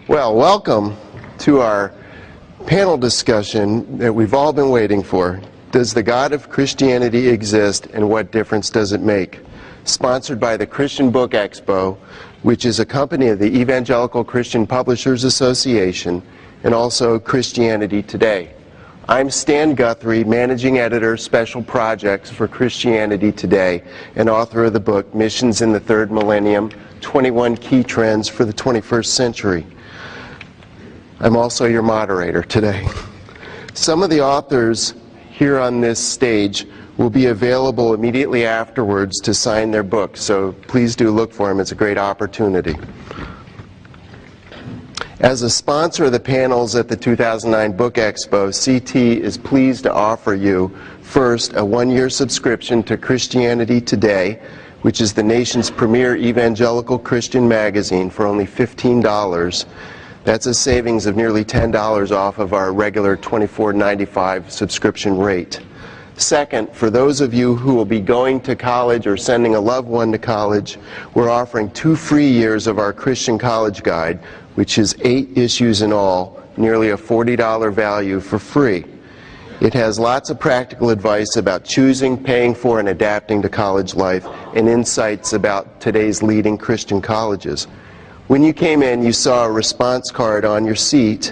Well, welcome to our panel discussion that we've all been waiting for. Does the God of Christianity exist, and what difference does it make? Sponsored by the Christian Book Expo, which is a company of the Evangelical Christian Publishers Association, and also Christianity Today. I'm Stan Guthrie, Managing Editor, Special Projects for Christianity Today, and author of the book, Missions in the Third Millennium, 21 Key Trends for the 21st Century. I'm also your moderator today. Some of the authors here on this stage will be available immediately afterwards to sign their books, so please do look for them. It's a great opportunity. As a sponsor of the panels at the 2009 Book Expo, CT is pleased to offer you, first, a one-year subscription to Christianity Today, which is the nation's premier evangelical Christian magazine, for only $15. That's a savings of nearly $10 off of our regular $24.95 subscription rate. Second, for those of you who will be going to college or sending a loved one to college, we're offering 2 free years of our Christian College Guide, which is 8 issues in all, nearly a $40 value for free. It has lots of practical advice about choosing, paying for, and adapting to college life, and insights about today's leading Christian colleges. When you came in, you saw a response card on your seat.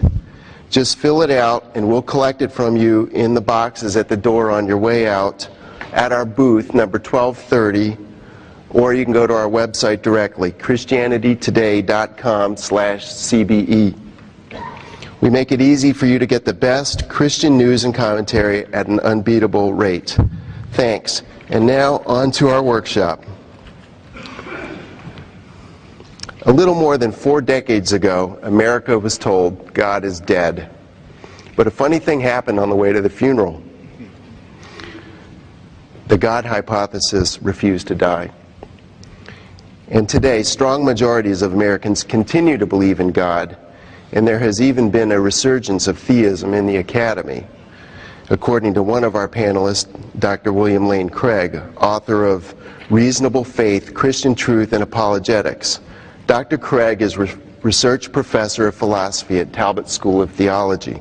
Just fill it out, and we'll collect it from you in the boxes at the door on your way out at our booth, number 1230, or you can go to our website directly, christianitytoday.com/CBE. We make it easy for you to get the best Christian news and commentary at an unbeatable rate. Thanks. And now, on to our workshop. A little more than 4 decades ago, America was told God is dead. But a funny thing happened on the way to the funeral. The God hypothesis refused to die. And today, strong majorities of Americans continue to believe in God, and there has even been a resurgence of theism in the academy, according to one of our panelists, Dr. William Lane Craig, author of Reasonable Faith, Christian Truth, and Apologetics. Dr. Craig is research professor of philosophy at Talbot School of Theology.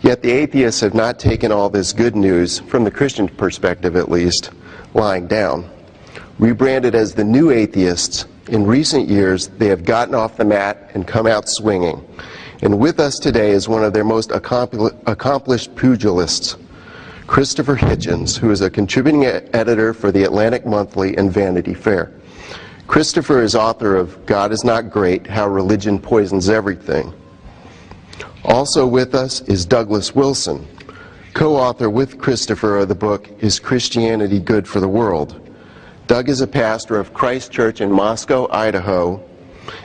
Yet the atheists have not taken all this good news, from the Christian perspective at least, lying down. Rebranded as the new atheists, in recent years they have gotten off the mat and come out swinging. And with us today is one of their most accomplished pugilists, Christopher Hitchens, who is a contributing editor for the Atlantic Monthly and Vanity Fair. Christopher is author of God is Not Great, How Religion Poisons Everything. Also with us is Douglas Wilson, co-author with Christopher of the book, Is Christianity Good for the World? Doug is a pastor of Christ Church in Moscow, Idaho,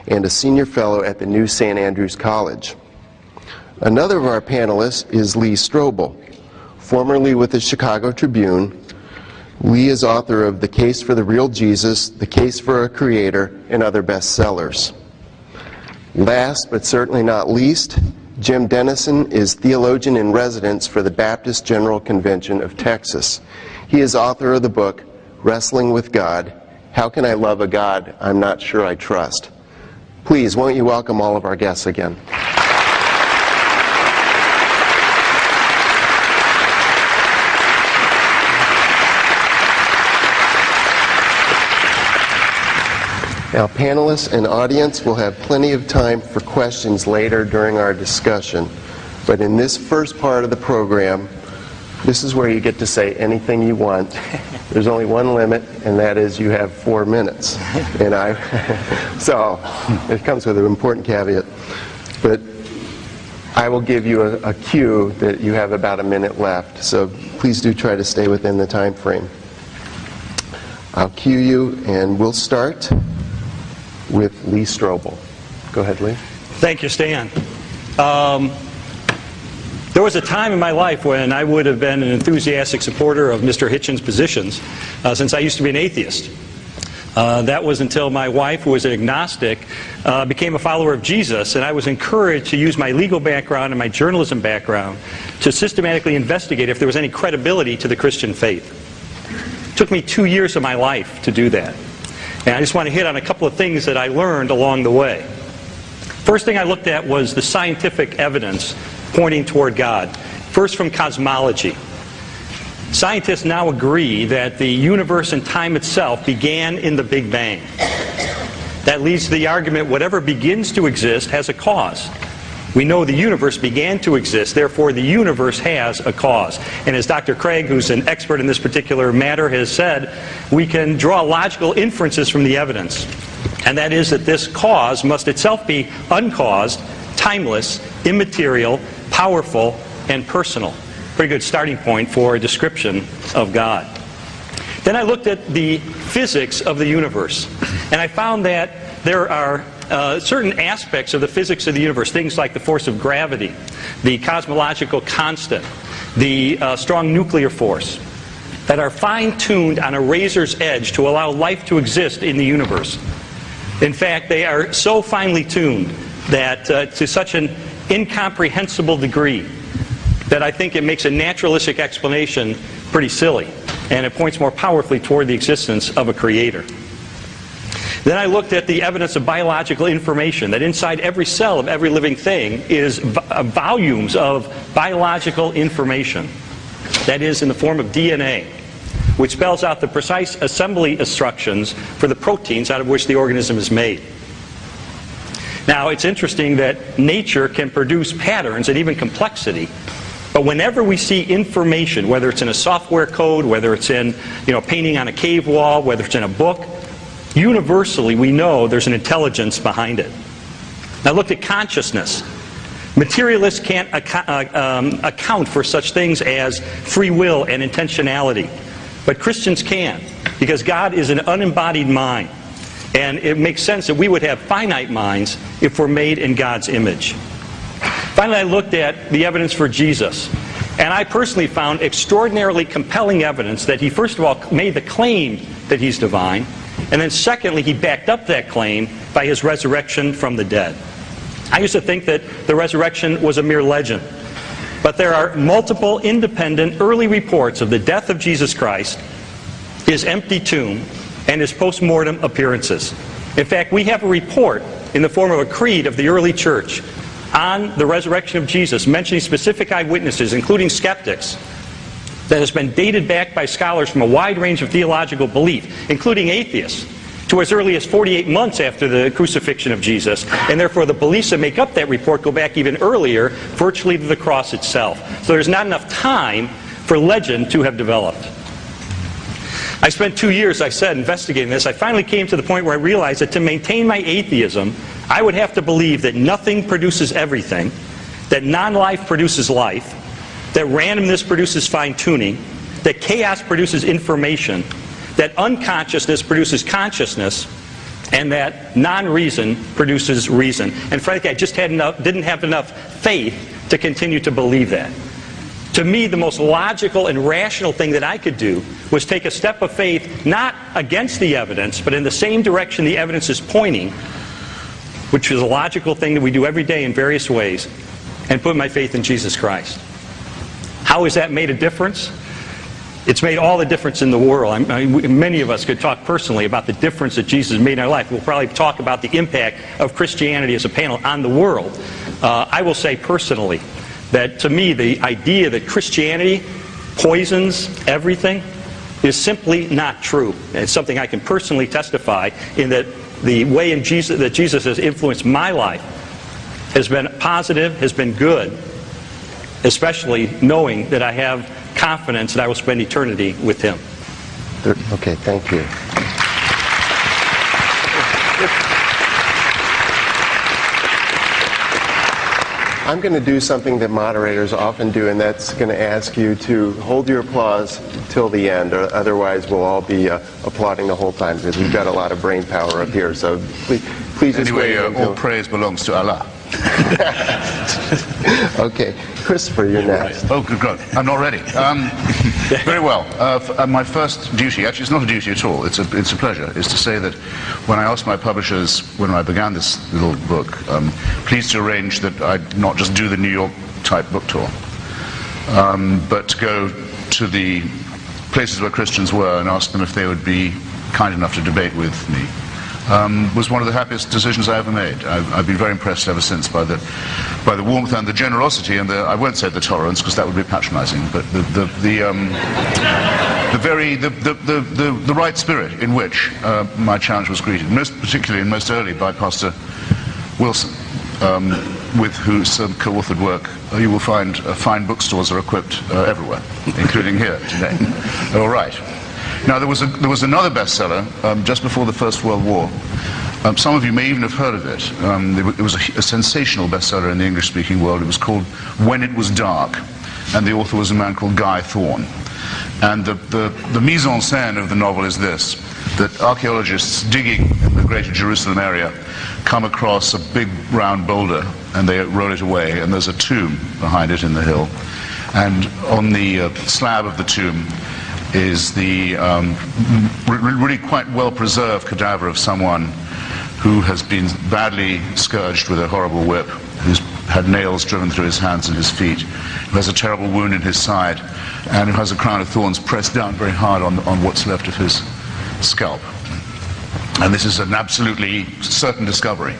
and a senior fellow at the New St. Andrews College. Another of our panelists is Lee Strobel, formerly with the Chicago Tribune. Lee is author of The Case for the Real Jesus, The Case for a Creator, and other bestsellers. Last but certainly not least, Jim Dennison is theologian in residence for the Baptist General Convention of Texas. He is author of the book, Wrestling with God, How Can I Love a God I'm Not Sure I Trust? Please, won't you welcome all of our guests again? Now, panelists and audience will have plenty of time for questions later during our discussion. But in this first part of the program, this is where you get to say anything you want. There's only one limit, and that is you have 4 minutes. And so it comes with an important caveat. But I will give you a cue that you have about a minute left. So please do try to stay within the time frame. I'll cue you, and we'll start with Lee Strobel. Go ahead, Lee. Thank you, Stan. There was a time in my life when I would have been an enthusiastic supporter of Mr. Hitchens' positions, since I used to be an atheist. That was until my wife, who was an agnostic, became a follower of Jesus, and I was encouraged to use my legal background and my journalism background to systematically investigate if there was any credibility to the Christian faith. It took me 2 years of my life to do that. And I just want to hit on a couple of things that I learned along the way. First thing I looked at was the scientific evidence pointing toward God. First, from cosmology. Scientists now agree that the universe and time itself began in the Big Bang. That leads to the argument whatever begins to exist has a cause. We know the universe began to exist, therefore the universe has a cause. And as Dr. Craig, who's an expert in this particular matter, has said, we can draw logical inferences from the evidence. And that is that this cause must itself be uncaused, timeless, immaterial, powerful, and personal. Pretty good starting point for a description of God. Then I looked at the physics of the universe, and I found that there are certain aspects of the physics of the universe, things like the force of gravity, the cosmological constant, the strong nuclear force, that are fine-tuned on a razor's edge to allow life to exist in the universe. In fact, they are so finely tuned that to such an incomprehensible degree that I think it makes a naturalistic explanation pretty silly, and it points more powerfully toward the existence of a creator. Then I looked at the evidence of biological information, that inside every cell of every living thing is volumes of biological information. That is in the form of DNA, which spells out the precise assembly instructions for the proteins out of which the organism is made. Now, it's interesting that nature can produce patterns and even complexity, but whenever we see information, whether it's in a software code, whether it's in painting on a cave wall, whether it's in a book, universally we know there's an intelligence behind it. Now look at consciousness. Materialists can't account for such things as free will and intentionality, but Christians can, because God is an unembodied mind, and it makes sense that we would have finite minds if we're made in God's image. Finally, I looked at the evidence for Jesus, and I personally found extraordinarily compelling evidence that he first of all made the claim that he's divine, and then secondly, he backed up that claim by his resurrection from the dead. I used to think that the resurrection was a mere legend, but there are multiple independent early reports of the death of Jesus Christ, his empty tomb, and his post-mortem appearances. In fact, we have a report in the form of a creed of the early church on the resurrection of Jesus, mentioning specific eyewitnesses, including skeptics, that has been dated back by scholars from a wide range of theological belief, including atheists, to as early as 48 months after the crucifixion of Jesus, and therefore the beliefs that make up that report go back even earlier, virtually to the cross itself. So there's not enough time for legend to have developed. I spent 2 years, I said, investigating this. I finally came to the point where I realized that to maintain my atheism, I would have to believe that nothing produces everything, that non-life produces life, that randomness produces fine-tuning, that chaos produces information, that unconsciousness produces consciousness, and that non-reason produces reason. And frankly, I just didn't have enough faith to continue to believe that. To me, the most logical and rational thing that I could do was take a step of faith, not against the evidence, but in the same direction the evidence is pointing, which is a logical thing that we do every day in various ways, and put my faith in Jesus Christ. How has that made a difference? It's made all the difference in the world. Many of us could talk personally about the difference that Jesus made in our life. We'll probably talk about the impact of Christianity as a panel on the world. I will say personally that to me the idea that Christianity poisons everything is simply not true. It's something I can personally testify in that the way that Jesus has influenced my life has been positive, has been good, especially knowing that I have confidence that I will spend eternity with him. Okay, thank you. I'm going to do something that moderators often do, and that's going to ask you to hold your applause till the end, or otherwise we'll all be applauding the whole time, because we've got a lot of brain power up here. So please just wait until... all praise belongs to Allah. Okay, Christopher, you're next. Oh, good God. I'm not ready. Very well. My first duty, actually it's not a duty at all, it's a pleasure, is to say that when I asked my publishers, when I began this little book, please to arrange that I not just do the New York type book tour, but to go to the places where Christians were and ask them if they would be kind enough to debate with me. was one of the happiest decisions I ever made. I've been very impressed ever since by the warmth and the generosity and I won't say the tolerance because that would be patronizing, but the right spirit in which my challenge was greeted, most particularly and most early by Pastor Wilson, with whose co-authored work you will find fine bookstores are equipped everywhere, including here today. All right. Now there was another bestseller just before the First World War. Some of you may even have heard of it. It was a sensational bestseller in the English-speaking world. It was called When It Was Dark, and the author was a man called Guy Thorne. And the mise en scène of the novel is this, that archaeologists digging in the greater Jerusalem area come across a big round boulder and they roll it away, and there's a tomb behind it in the hill. And on the slab of the tomb is the really quite well-preserved cadaver of someone who has been badly scourged with a horrible whip, who's had nails driven through his hands and his feet, who has a terrible wound in his side, and who has a crown of thorns pressed down very hard on what's left of his scalp. And this is an absolutely certain discovery.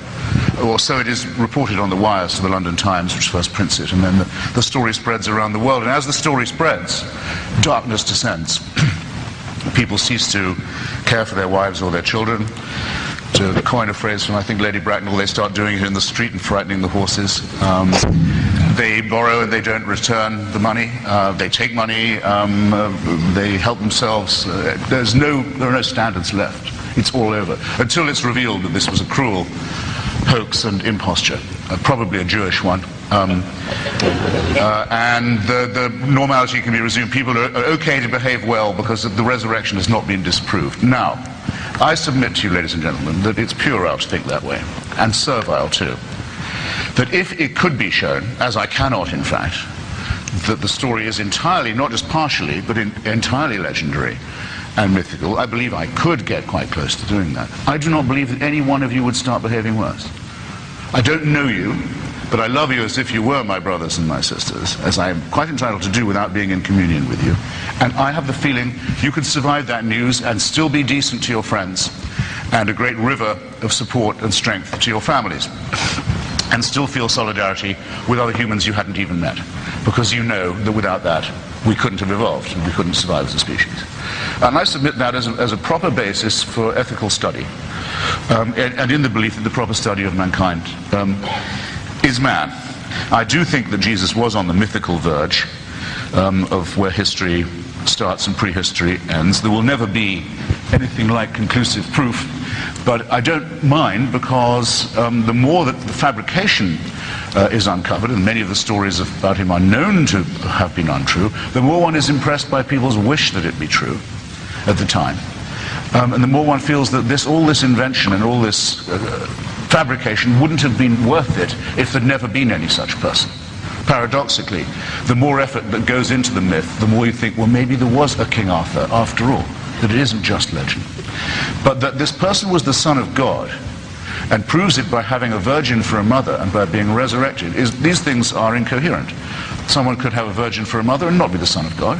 Or so it is reported on the wires to the London Times, which first prints it, and then the story spreads around the world. And as the story spreads, darkness descends. People cease to care for their wives or their children. To coin a phrase from, I think, Lady Bracknell, they start doing it in the street and frightening the horses. They borrow and they don't return the money. They take money. They help themselves. There are no standards left. It's all over. Until it's revealed that this was a cruel hoax and imposture, probably a Jewish one. And the normality can be resumed. People are okay to behave well because the resurrection has not been disproved. Now, I submit to you, ladies and gentlemen, that it's puerile to think that way, and servile too. That if it could be shown, as I cannot in fact, that the story is entirely, not just partially, but entirely legendary and mythical, I believe I could get quite close to doing that. I do not believe that any one of you would start behaving worse. I don't know you, but I love you as if you were my brothers and my sisters, as I am quite entitled to do without being in communion with you. And I have the feeling you could survive that news and still be decent to your friends, and a great river of support and strength to your families, and still feel solidarity with other humans you hadn't even met, because you know that without that we couldn't have evolved and we couldn't survive as a species. And I submit that as a proper basis for ethical study, and in the belief that the proper study of mankind is man. I do think that Jesus was on the mythical verge of where history starts and prehistory ends. There will never be anything like conclusive proof, but I don't mind, because the more that the fabrication is uncovered, and many of the stories about him are known to have been untrue, the more one is impressed by people's wish that it be true at the time. And the more one feels that all this invention and all this fabrication wouldn't have been worth it if there'd never been any such person. Paradoxically, the more effort that goes into the myth, the more you think, well, maybe there was a King Arthur after all, that it isn't just legend. But that this person was the Son of God, and proves it by having a virgin for a mother and by being resurrected, these things are incoherent. Someone could have a virgin for a mother and not be the Son of God.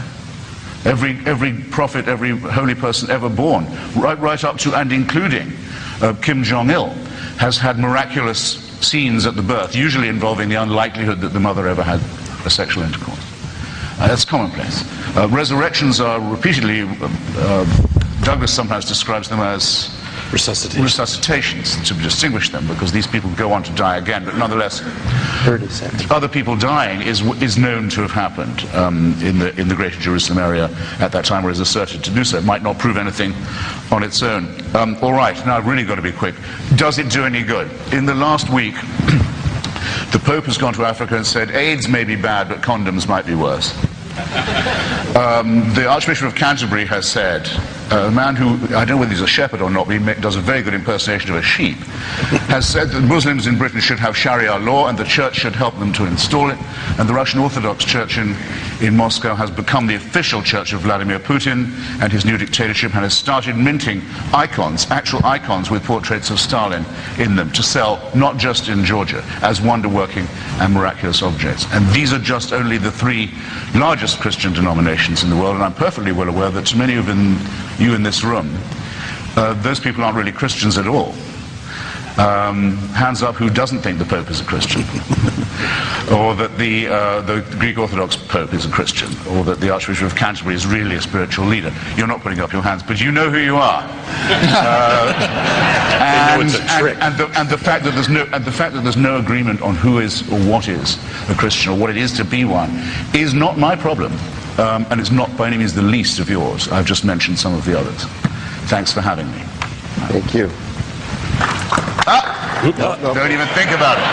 Every prophet, every holy person ever born, right up to and including Kim Jong-il, has had miraculous scenes at the birth, usually involving the unlikelihood that the mother ever had a sexual intercourse. That's commonplace. Resurrections are repeatedly, Douglas sometimes describes them as resuscitations to distinguish them, because these people go on to die again, but nonetheless 30 seconds. Other people dying is known to have happened in the greater Jerusalem area at that time, or is asserted to do so. It might not prove anything on its own. All right, now I've really got to be quick. Does it do any good? In the last week, the Pope has gone to Africa and said AIDS may be bad, but condoms might be worse. The Archbishop of Canterbury has said, a man who, I don't know whether he's a shepherd or not, but he does a very good impersonation of a sheep, has said that Muslims in Britain should have Sharia law and the church should help them to install it, and the Russian Orthodox Church in Moscow has become the official church of Vladimir Putin and his new dictatorship, and has started minting icons, actual icons with portraits of Stalin in them, to sell not just in Georgia as wonder-working and miraculous objects. And these are just only the 3 largest Christian denominations in the world, and I'm perfectly well aware that to many of you in this room, those people aren't really Christians at all. Hands up who doesn't think the Pope is a Christian, or that the Greek Orthodox Pope is a Christian, or that the Archbishop of Canterbury is really a spiritual leader. You're not putting up your hands, but you know who you are. And the fact that there's no agreement on who is or what is a Christian or what it is to be one is not my problem, and it's not by any means the least of yours. I've just mentioned some of the others. Thanks for having me. Thank you. Don't even think about it.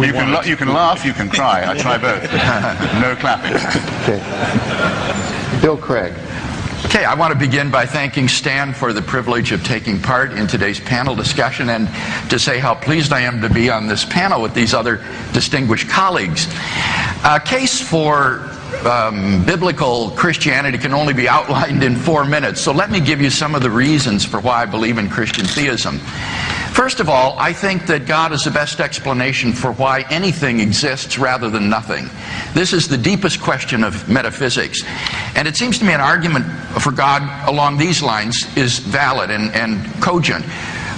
You can laugh, you can cry. I try both. No clapping. Okay. Bill Craig. Okay, I want to begin by thanking Stan for the privilege of taking part in today's panel discussion, and to say how pleased I am to be on this panel with these other distinguished colleagues. A case for biblical Christianity can only be outlined in 4 minutes, so let me give you some of the reasons for why I believe in Christian theism. First of all, I think that God is the best explanation for why anything exists rather than nothing. This is the deepest question of metaphysics, and it seems to me an argument for God along these lines is valid and cogent.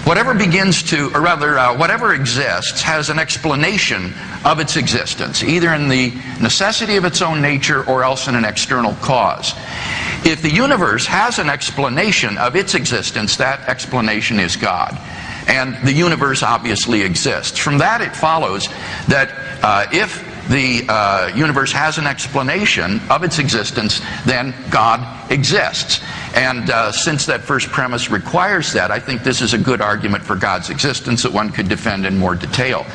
Whatever begins to, or rather, whatever exists has an explanation of its existence, either in the necessity of its own nature or else in an external cause. If the universe has an explanation of its existence, that explanation is God. And the universe obviously exists. From that it follows that if the universe has an explanation of its existence, then God exists. And since that first premise requires that, I think this is a good argument for God's existence that one could defend in more detail.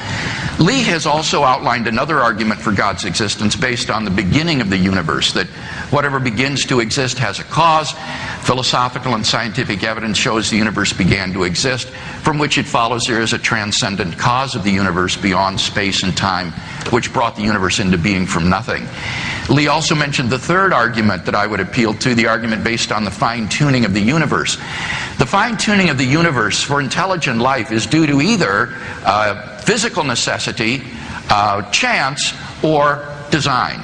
Lee has also outlined another argument for God's existence based on the beginning of the universe, that whatever begins to exist has a cause. Philosophical and scientific evidence shows the universe began to exist, from which it follows there is a transcendent cause of the universe beyond space and time, which brought the universe into being from nothing. Lee also mentioned the third argument that I would appeal to, the argument based on the fine-tuning of the universe. The fine-tuning of the universe for intelligent life is due to either physical necessity, chance, or design.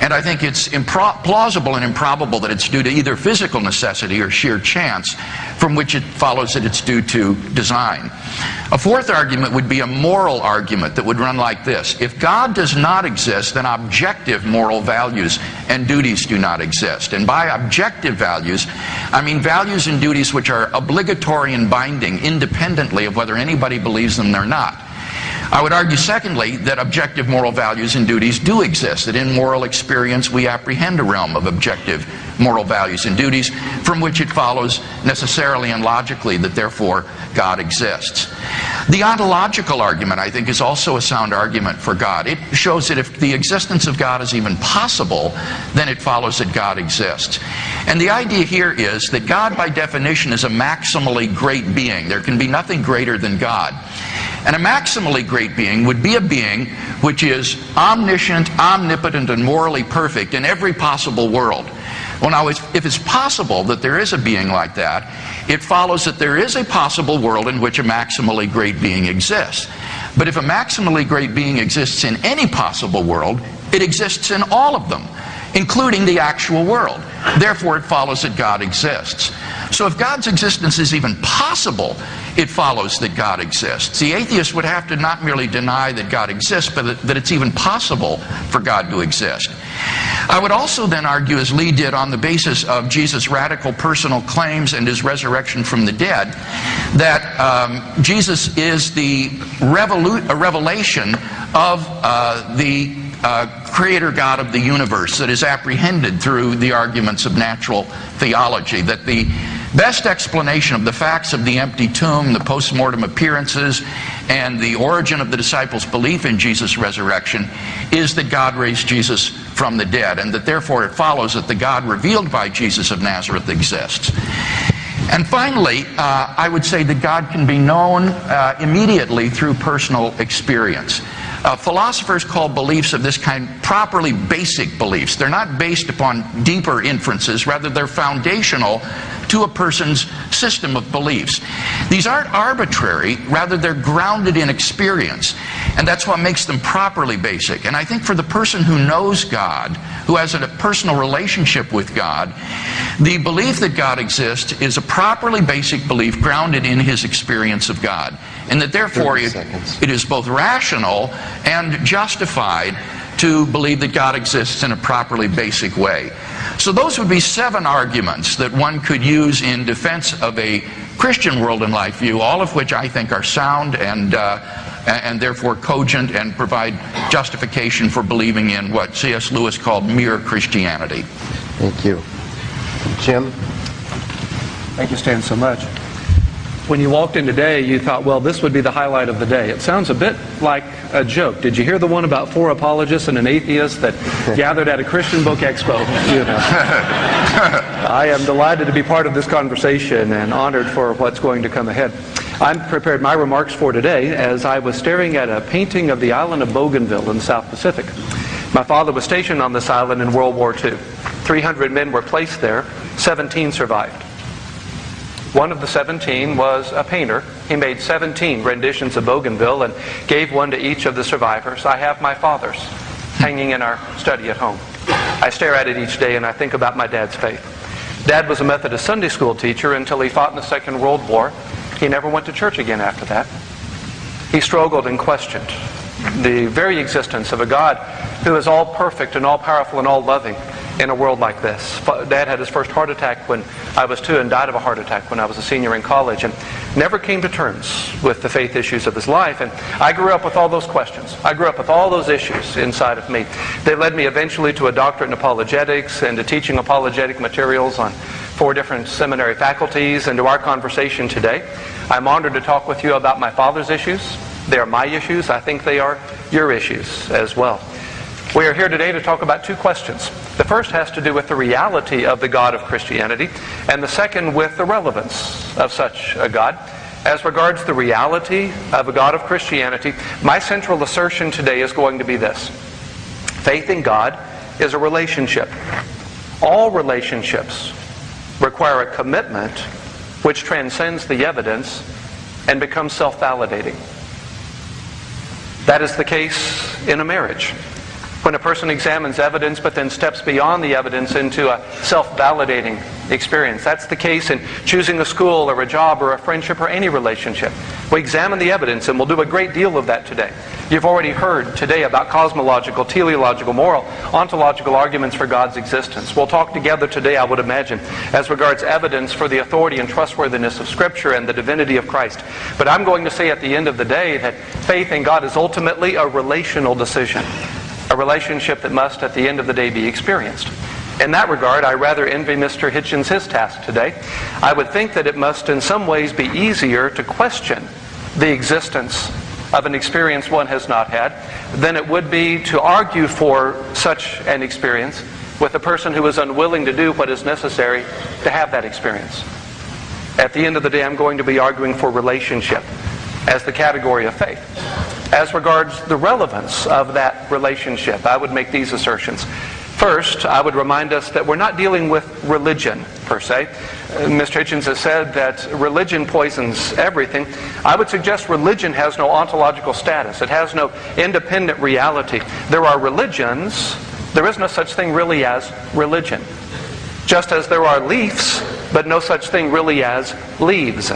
And I think it's plausible and improbable that it's due to either physical necessity or sheer chance, from which it follows that it's due to design. A fourth argument would be a moral argument that would run like this. If God does not exist, then objective moral values and duties do not exist. And by objective values, I mean values and duties which are obligatory and binding, independently of whether anybody believes them or not. I would argue, secondly, that objective moral values and duties do exist, that in moral experience we apprehend a realm of objective moral values and duties, from which it follows necessarily and logically that therefore God exists. The ontological argument, I think, is also a sound argument for God. It shows that if the existence of God is even possible, then it follows that God exists. And the idea here is that God, by definition, is a maximally great being. There can be nothing greater than God. And a maximally great being would be a being which is omniscient, omnipotent, and morally perfect in every possible world. Well, now, if it's possible that there is a being like that, it follows that there is a possible world in which a maximally great being exists. But if a maximally great being exists in any possible world, it exists in all of them, including the actual world. Therefore, it follows that God exists. So if God's existence is even possible, it follows that God exists. The atheist would have to not merely deny that God exists, but that it's even possible for God to exist. I would also then argue, as Lee did, on the basis of Jesus' radical personal claims and his resurrection from the dead, that Jesus is the revelation of the Creator God of the universe that is apprehended through the arguments of natural theology, that the best explanation of the facts of the empty tomb, the post-mortem appearances, and the origin of the disciples' belief in Jesus' resurrection is that God raised Jesus from the dead, and that therefore it follows that the God revealed by Jesus of Nazareth exists. And finally, I would say that God can be known immediately through personal experience. Philosophers call beliefs of this kind properly basic beliefs. They're not based upon deeper inferences, rather they're foundational to a person's system of beliefs. These aren't arbitrary, rather they're grounded in experience. And that's what makes them properly basic. And I think for the person who knows God, who has a personal relationship with God, the belief that God exists is a properly basic belief grounded in his experience of God. And that therefore it is both rational and justified to believe that God exists in a properly basic way. So those would be 7 arguments that one could use in defense of a Christian world and life view, all of which I think are sound and therefore cogent and provide justification for believing in what C.S. Lewis called mere Christianity. Thank you. Jim? Thank you, Stan, so much. When you walked in today, you thought, well, this would be the highlight of the day. It sounds a bit like a joke. Did you hear the one about 4 apologists and an atheist that gathered at a Christian book expo? You know. I am delighted to be part of this conversation and honored for what's going to come ahead. I prepared my remarks for today as I was staring at a painting of the island of Bougainville in the South Pacific. My father was stationed on this island in World War II. 300 men were placed there. 17 survived. One of the 17 was a painter. He made 17 renditions of Bougainville and gave one to each of the survivors. I have my father's hanging in our study at home. I stare at it each day and I think about my dad's faith. Dad was a Methodist Sunday school teacher until he fought in the Second World War. He never went to church again after that. He struggled and questioned the very existence of a God who is all perfect and all powerful and all loving in a world like this. Dad had his first heart attack when I was 2 and died of a heart attack when I was a senior in college and never came to terms with the faith issues of his life. And I grew up with all those questions. I grew up with all those issues inside of me. They led me eventually to a doctorate in apologetics and to teaching apologetic materials on 4 different seminary faculties and to our conversation today. I'm honored to talk with you about my father's issues. They are my issues. I think they are your issues as well. We are here today to talk about 2 questions. The first has to do with the reality of the God of Christianity, and the second with the relevance of such a God. As regards the reality of a God of Christianity, my central assertion today is going to be this. Faith in God is a relationship. All relationships require a commitment which transcends the evidence and becomes self-validating. That is the case in a marriage. When a person examines evidence but then steps beyond the evidence into a self-validating experience. That's the case in choosing a school or a job or a friendship or any relationship. We examine the evidence, and we'll do a great deal of that today. You've already heard today about cosmological, teleological, moral, ontological arguments for God's existence. We'll talk together today, I would imagine, as regards evidence for the authority and trustworthiness of Scripture and the divinity of Christ. But I'm going to say at the end of the day that faith in God is ultimately a relational decision. A relationship that must, at the end of the day, be experienced. In that regard, I rather envy Mr. Hitchens his task today. I would think that it must in some ways be easier to question the existence of an experience one has not had than it would be to argue for such an experience with a person who is unwilling to do what is necessary to have that experience. At the end of the day, I'm going to be arguing for relationship as the category of faith. As regards the relevance of that relationship, I would make these assertions. First, I would remind us that we're not dealing with religion, per se. Mr. Hitchens has said that religion poisons everything. I would suggest religion has no ontological status. It has no independent reality. There are religions. There is no such thing really as religion. Just as there are leaves, but no such thing really as leaves.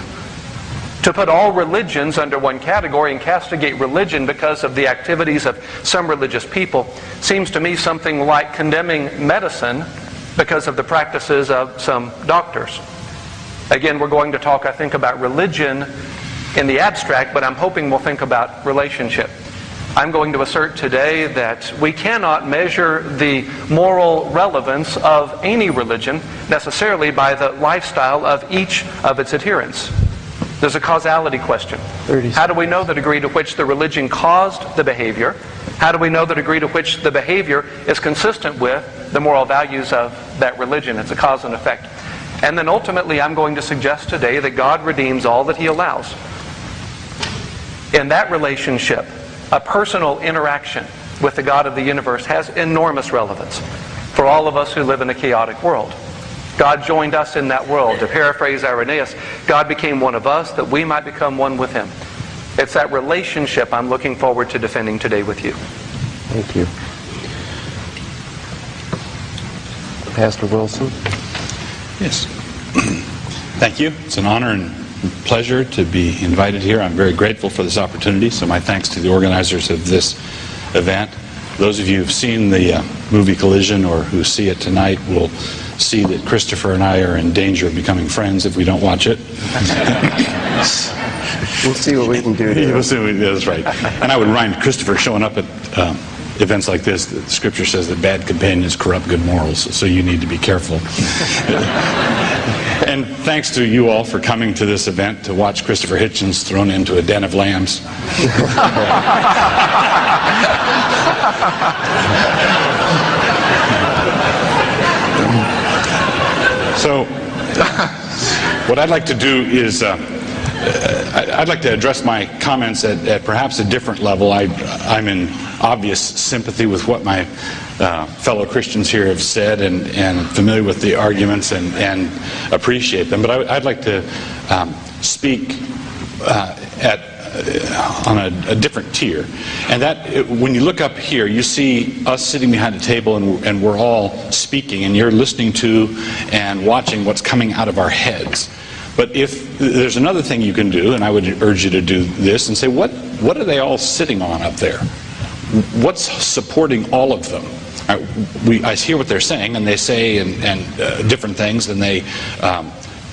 To put all religions under one category and castigate religion because of the activities of some religious people seems to me something like condemning medicine because of the practices of some doctors. Again, we're going to talk, I think, about religion in the abstract, but I'm hoping we'll think about relationship. I'm going to assert today that we cannot measure the moral relevance of any religion necessarily by the lifestyle of each of its adherents. There's a causality question. How do we know the degree to which the religion caused the behavior? How do we know the degree to which the behavior is consistent with the moral values of that religion? It's a cause and effect. And then ultimately, I'm going to suggest today that God redeems all that He allows. In that relationship, a personal interaction with the God of the universe has enormous relevance for all of us who live in a chaotic world. God joined us in that world. To paraphrase Irenaeus, God became one of us that we might become one with Him. It's that relationship I'm looking forward to defending today with you. Thank you. Pastor Wilson? Yes. Thank you. It's an honor and pleasure to be invited here. I'm very grateful for this opportunity, so my thanks to the organizers of this event. Those of you who've seen the movie Collision or who see it tonight will see that Christopher and I are in danger of becoming friends if we don't watch it. We'll see what we can do to We'll see, that's right. And I would remind Christopher, showing up at events like this, the Scripture says that bad companions corrupt good morals, so you need to be careful. And thanks to you all for coming to this event to watch Christopher Hitchens thrown into a den of lambs. So, what I'd like to do is, I'd like to address my comments at perhaps a different level. I'm in obvious sympathy with what my fellow Christians here have said and familiar with the arguments and appreciate them. But I'd like to speak on a different tier. And that, when you look up here, you see us sitting behind a table and we're all speaking, and you're listening to and watching what's coming out of our heads. But if there's another thing you can do, and I would urge you to do this, and say, what are they all sitting on up there? What's supporting all of them? I hear what they're saying, and they say and different things, and they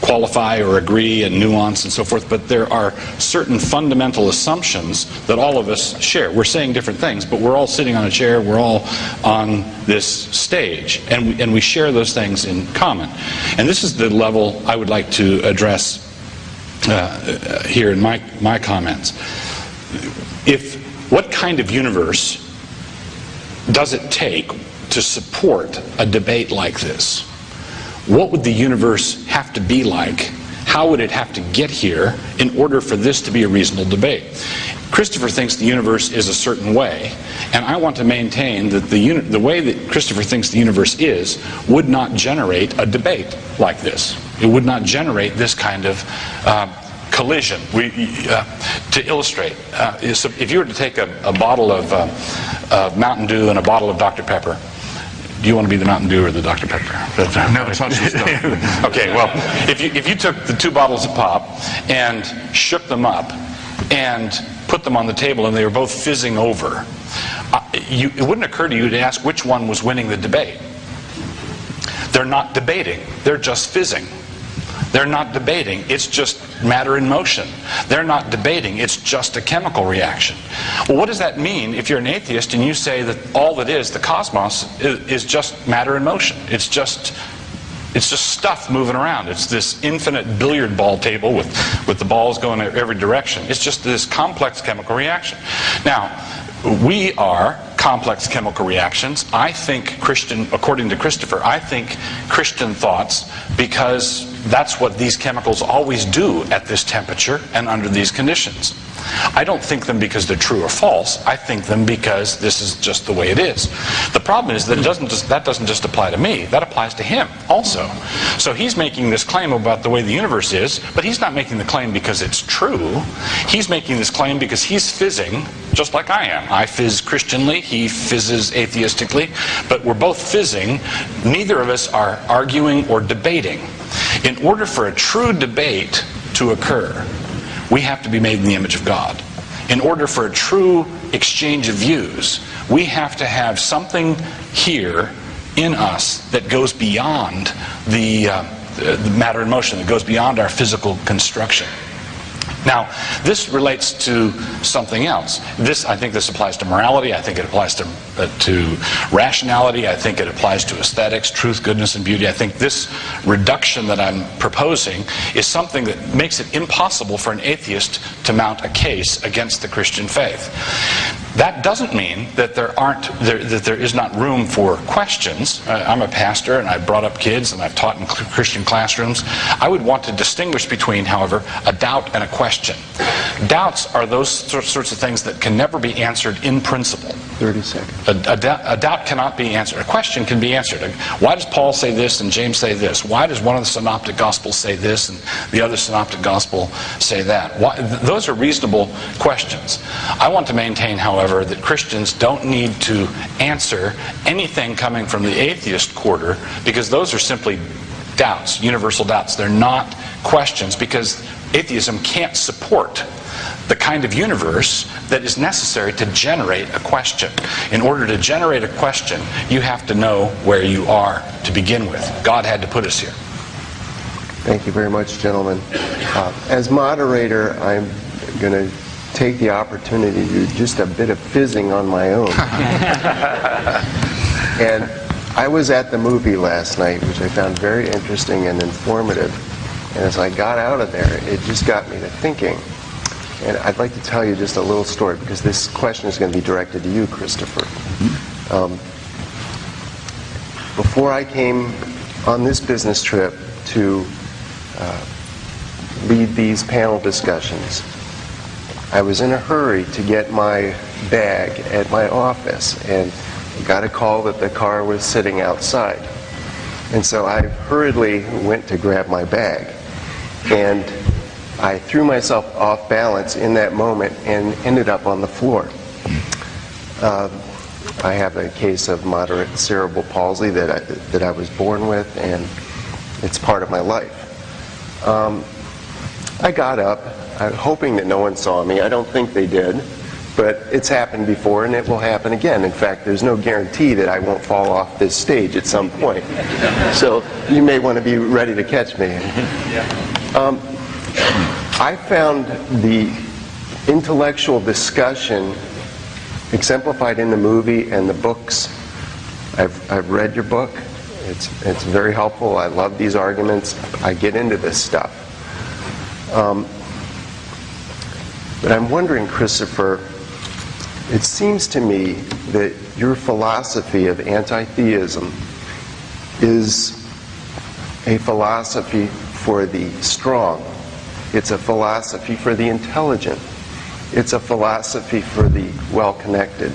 qualify or agree and nuance and so forth, but there are certain fundamental assumptions that all of us share. We're saying different things, but we're all sitting on a chair, we're all on this stage, and we share those things in common. And this is the level I would like to address here in my comments. What kind of universe does it take to support a debate like this? What would the universe have to be like? How would it have to get here in order for this to be a reasonable debate? Christopher thinks the universe is a certain way, and I want to maintain that the way that Christopher thinks the universe is would not generate a debate like this. It would not generate this kind of collision. To illustrate, if you were to take a bottle of Mountain Dew and a bottle of Dr. Pepper, do you want to be the Mountain Dew or the Dr. Pepper? Never touch this stuff. Okay, well, if you took the two bottles of pop and shook them up and put them on the table and they were both fizzing over, it wouldn't occur to you to ask which one was winning the debate. They're not debating, they're just fizzing. They're not debating, it's just matter in motion. They're not debating, it's just a chemical reaction. Well, what does that mean if you're an atheist and you say that all that is, the cosmos, is just matter in motion? It's just stuff moving around. It's this infinite billiard ball table with the balls going in every direction. It's just this complex chemical reaction. Now, we are complex chemical reactions. I think according to Christopher, I think Christian thoughts because that's what these chemicals always do at this temperature and under these conditions. I don't think them because they're true or false. I think them because this is just the way it is. The problem is that that doesn't just apply to me. That applies to him also. So he's making this claim about the way the universe is, but he's not making the claim because it's true. He's making this claim because he's fizzing just like I am. I fizz Christianly, he fizzes atheistically, but we're both fizzing. Neither of us are arguing or debating. In order for a true debate to occur, we have to be made in the image of God. In order for a true exchange of views, we have to have something here in us that goes beyond the matter in motion, that goes beyond our physical construction. Now, this relates to something else. I think this applies to morality. I think it applies to rationality. I think it applies to aesthetics, truth, goodness, and beauty. I think this reduction that I'm proposing is something that makes it impossible for an atheist to mount a case against the Christian faith. That doesn't mean that there is not room for questions. I'm a pastor, and I've brought up kids, and I've taught in Christian classrooms. I would want to distinguish between, however, a doubt and a question. Doubts are those sorts of things that can never be answered in principle. 30 seconds. A doubt cannot be answered. A question can be answered. Why does Paul say this and James say this? Why does one of the synoptic gospels say this and the other synoptic gospel say that? Those are reasonable questions. I want to maintain, however, that Christians don't need to answer anything coming from the atheist quarter, because those are simply doubts, universal doubts. They're not questions, because atheism can't support the kind of universe that is necessary to generate a question. In order to generate a question, you have to know where you are to begin with. God had to put us here. Thank you very much, gentlemen. As moderator, I'm going to take the opportunity to do just a bit of fizzing on my own. And I was at the movie last night, which I found very interesting and informative. And as I got out of there, it just got me to thinking. And I'd like to tell you just a little story, because this question is going to be directed to you, Christopher. Before I came on this business trip to lead these panel discussions, I was in a hurry to get my bag at my office, and got a call that the car was sitting outside. And so I hurriedly went to grab my bag, and I threw myself off balance in that moment and ended up on the floor. I have a case of moderate cerebral palsy that I was born with, and it's part of my life. I got up, hoping that no one saw me. I don't think they did, but it's happened before, and it will happen again. In fact, there's no guarantee that I won't fall off this stage at some point. So you may want to be ready to catch me. I found the intellectual discussion exemplified in the movie and the books. I've read your book. It's very helpful. I love these arguments. I get into this stuff. But I'm wondering, Christopher, it seems to me that your philosophy of anti-theism is a philosophy for the strong. It's a philosophy for the intelligent. It's a philosophy for the well-connected.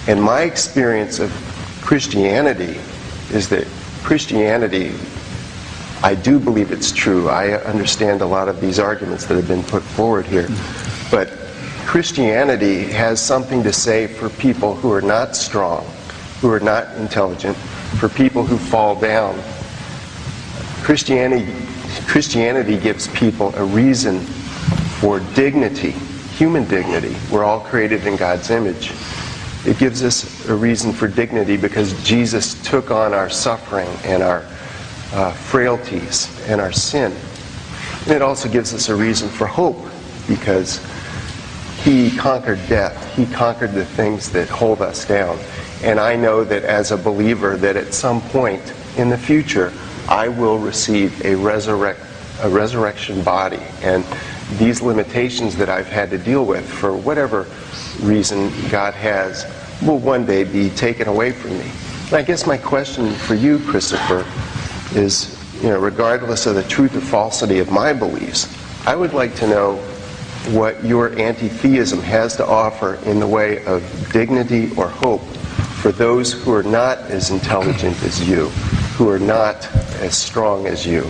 And my experience of Christianity is that Christianity, I do believe it's true. I understand a lot of these arguments that have been put forward here. But Christianity has something to say for people who are not strong, who are not intelligent, for people who fall down. Christianity gives people a reason for dignity, human dignity. We're all created in God's image. It gives us a reason for dignity because Jesus took on our suffering and our frailties and our sin. And it also gives us a reason for hope because He conquered death. He conquered the things that hold us down. And I know that as a believer that at some point in the future I will receive a resurrection body. And these limitations that I've had to deal with for whatever reason God has will one day be taken away from me. And I guess my question for you, Christopher, is, regardless of the truth or falsity of my beliefs, I would like to know what your anti-theism has to offer in the way of dignity or hope for those who are not as intelligent as you, who are not as strong as you,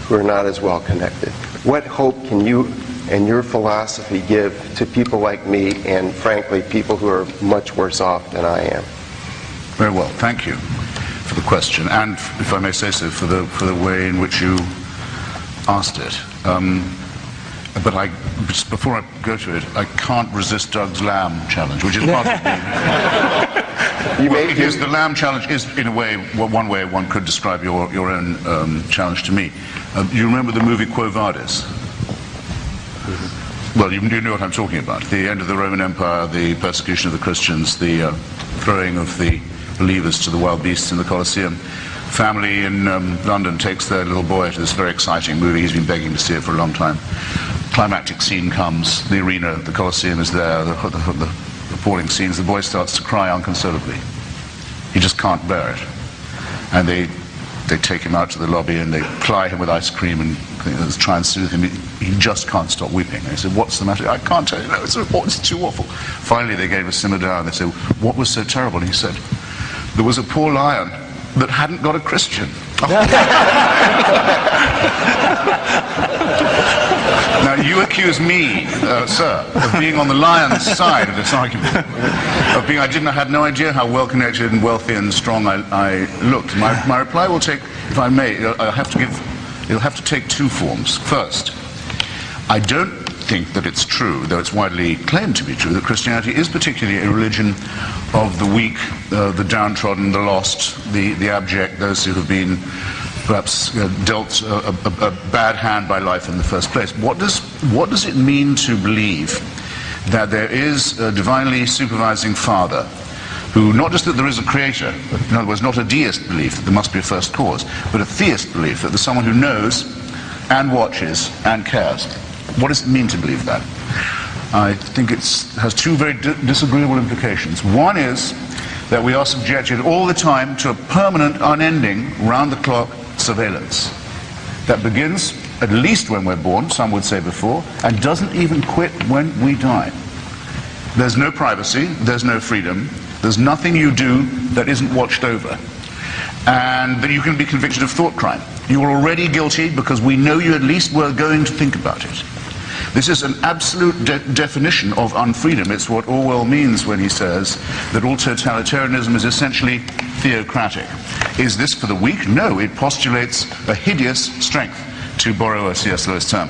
who are not as well connected. What hope can you and your philosophy give to people like me and, frankly, people who are much worse off than I am? Very well, thank you for the question, and, if I may say so, for the way in which you asked it. But just before I go to it, I can't resist Doug's lamb challenge, which is part of the lamb challenge is, in a way, one way one could describe your own challenge to me. You remember the movie Quo Vadis? Well, you know what I'm talking about. The end of the Roman Empire, the persecution of the Christians, the throwing of the believers to the wild beasts in the Colosseum. Family in London takes their little boy to this very exciting movie. He's been begging to see it for a long time. climactic scene comes, the arena, the Colosseum is there, the appalling scenes, the boy starts to cry unconsolably. He just can't bear it. And they take him out to the lobby and they ply him with ice cream and try and soothe him. He just can't stop weeping. And he said, "What's the matter?" "I can't tell you, no, it's too awful." Finally they gave him a simmer down. They said, "What was so terrible?" And he said, "There was a poor lion that hadn't got a Christian." Now you accuse me, sir, of being on the lion's side of this argument. I had no idea how well connected and wealthy and strong I looked. My reply will take, if I may, it'll have to take two forms. First, I don't think that it's true, though it's widely claimed to be true, that Christianity is particularly a religion of the weak, the downtrodden, the lost, the abject, those who have been perhaps dealt a bad hand by life in the first place. What does it mean to believe that there is a divinely supervising Father who, not just that there is a creator, in other words, not a deist belief that there must be a first cause, but a theist belief that there's someone who knows and watches and cares? What does it mean to believe that? I think it has two very disagreeable implications. One is that we are subjected all the time to a permanent, unending, round-the-clock surveillance that begins at least when we're born, some would say before, and doesn't even quit when we die. There's no privacy, there's no freedom, there's nothing you do that isn't watched over. And then you can be convicted of thought crime. You're already guilty because we know you at least were going to think about it. This is an absolute definition of unfreedom. It's what Orwell means when he says that all totalitarianism is essentially theocratic. Is this for the weak? No, it postulates a hideous strength, to borrow a C.S. Lewis term.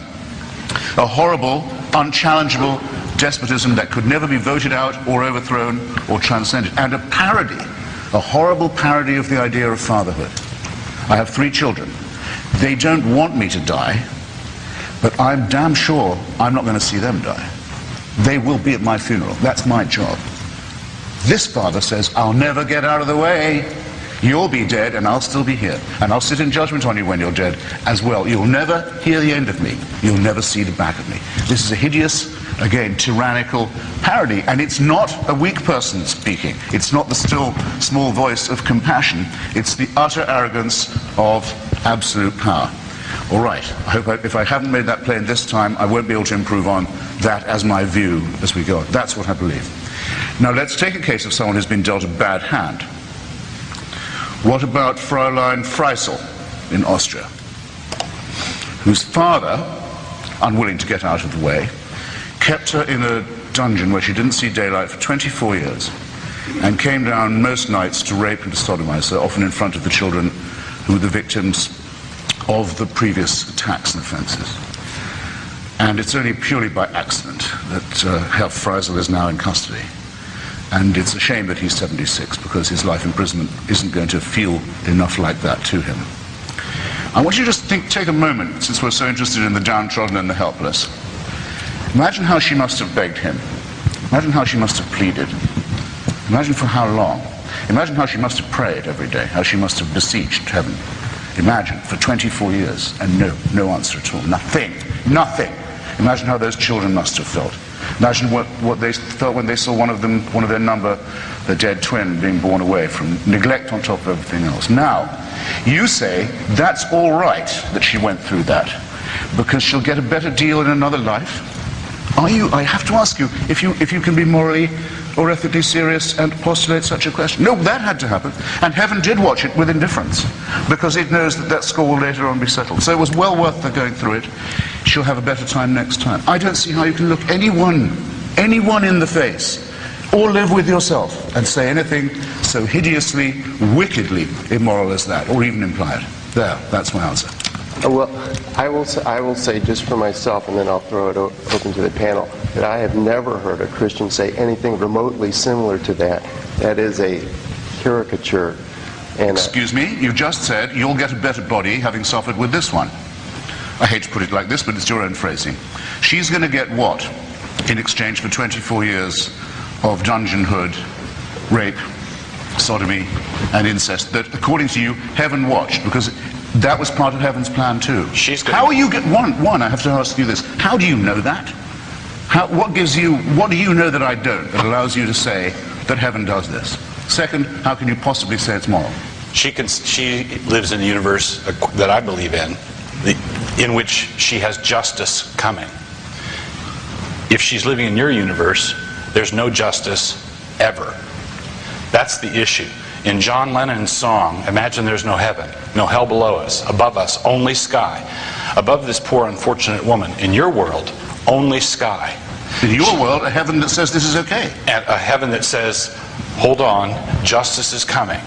A horrible, unchallengeable despotism that could never be voted out or overthrown or transcended. And a parody, a horrible parody of the idea of fatherhood. I have 3 children. They don't want me to die, but I'm damn sure I'm not going to see them die. They will be at my funeral. That's my job. This father says, "I'll never get out of the way. You'll be dead and I'll still be here. And I'll sit in judgment on you when you're dead as well. You'll never hear the end of me. You'll never see the back of me." This is a hideous, again, tyrannical parody. And it's not a weak person speaking. It's not the still small voice of compassion. It's the utter arrogance of absolute power. All right, I hope if I haven't made that plain this time, I won't be able to improve on that as my view as we go on. That's what I believe. Now let's take a case of someone who's been dealt a bad hand. What about Fräulein Freisel in Austria, whose father, unwilling to get out of the way, kept her in a dungeon where she didn't see daylight for 24 years and came down most nights to rape and to sodomize her, often in front of the children who were the victims of the previous attacks and offenses. And it's only purely by accident that Herr Freisel is now in custody. And it's a shame that he's 76, because his life imprisonment isn't going to feel enough like that to him. I want you to just take a moment, since we're so interested in the downtrodden and the helpless. Imagine how she must have begged him. Imagine how she must have pleaded. Imagine for how long. Imagine how she must have prayed every day, how she must have beseeched heaven. Imagine, for 24 years, and no answer at all. Nothing. Imagine how those children must have felt. Imagine what they felt when they saw one of their number, the dead twin, being born away from neglect on top of everything else. Now, you say that's all right that she went through that, because she'll get a better deal in another life? I have to ask you, if you can be morally or ethically serious and postulate such a question. No, that had to happen, and heaven did watch it with indifference, because it knows that score will later on be settled. So it was well worth her going through it. She'll have a better time next time. I don't see how you can look anyone in the face, or live with yourself, and say anything so hideously, wickedly immoral as that, or even imply it. There, that's my answer. Well, I will say just for myself, and then I'll throw it open to the panel, that I have never heard a Christian say anything remotely similar to that. That is a caricature. And excuse me, you just said you'll get a better body having suffered with this one. I hate to put it like this, but it's your own phrasing. She's going to get what in exchange for 24 years of dungeonhood, rape, sodomy, and incest that, according to you, heaven watched? Because That was part of heaven's plan too. How are you one? I have to ask you this. How do you know that? What do you know that I don't, that allows you to say that heaven does this? Second, how can you possibly say it's moral? She lives in a universe that I believe in which she has justice coming. If she's living in your universe, there's no justice ever. That's the issue. In John Lennon's song, imagine there's no heaven, no hell below us, above us, only sky. Above this poor unfortunate woman, in your world, only sky. In your world, a heaven that says this is okay. And a heaven that says, hold on, justice is coming.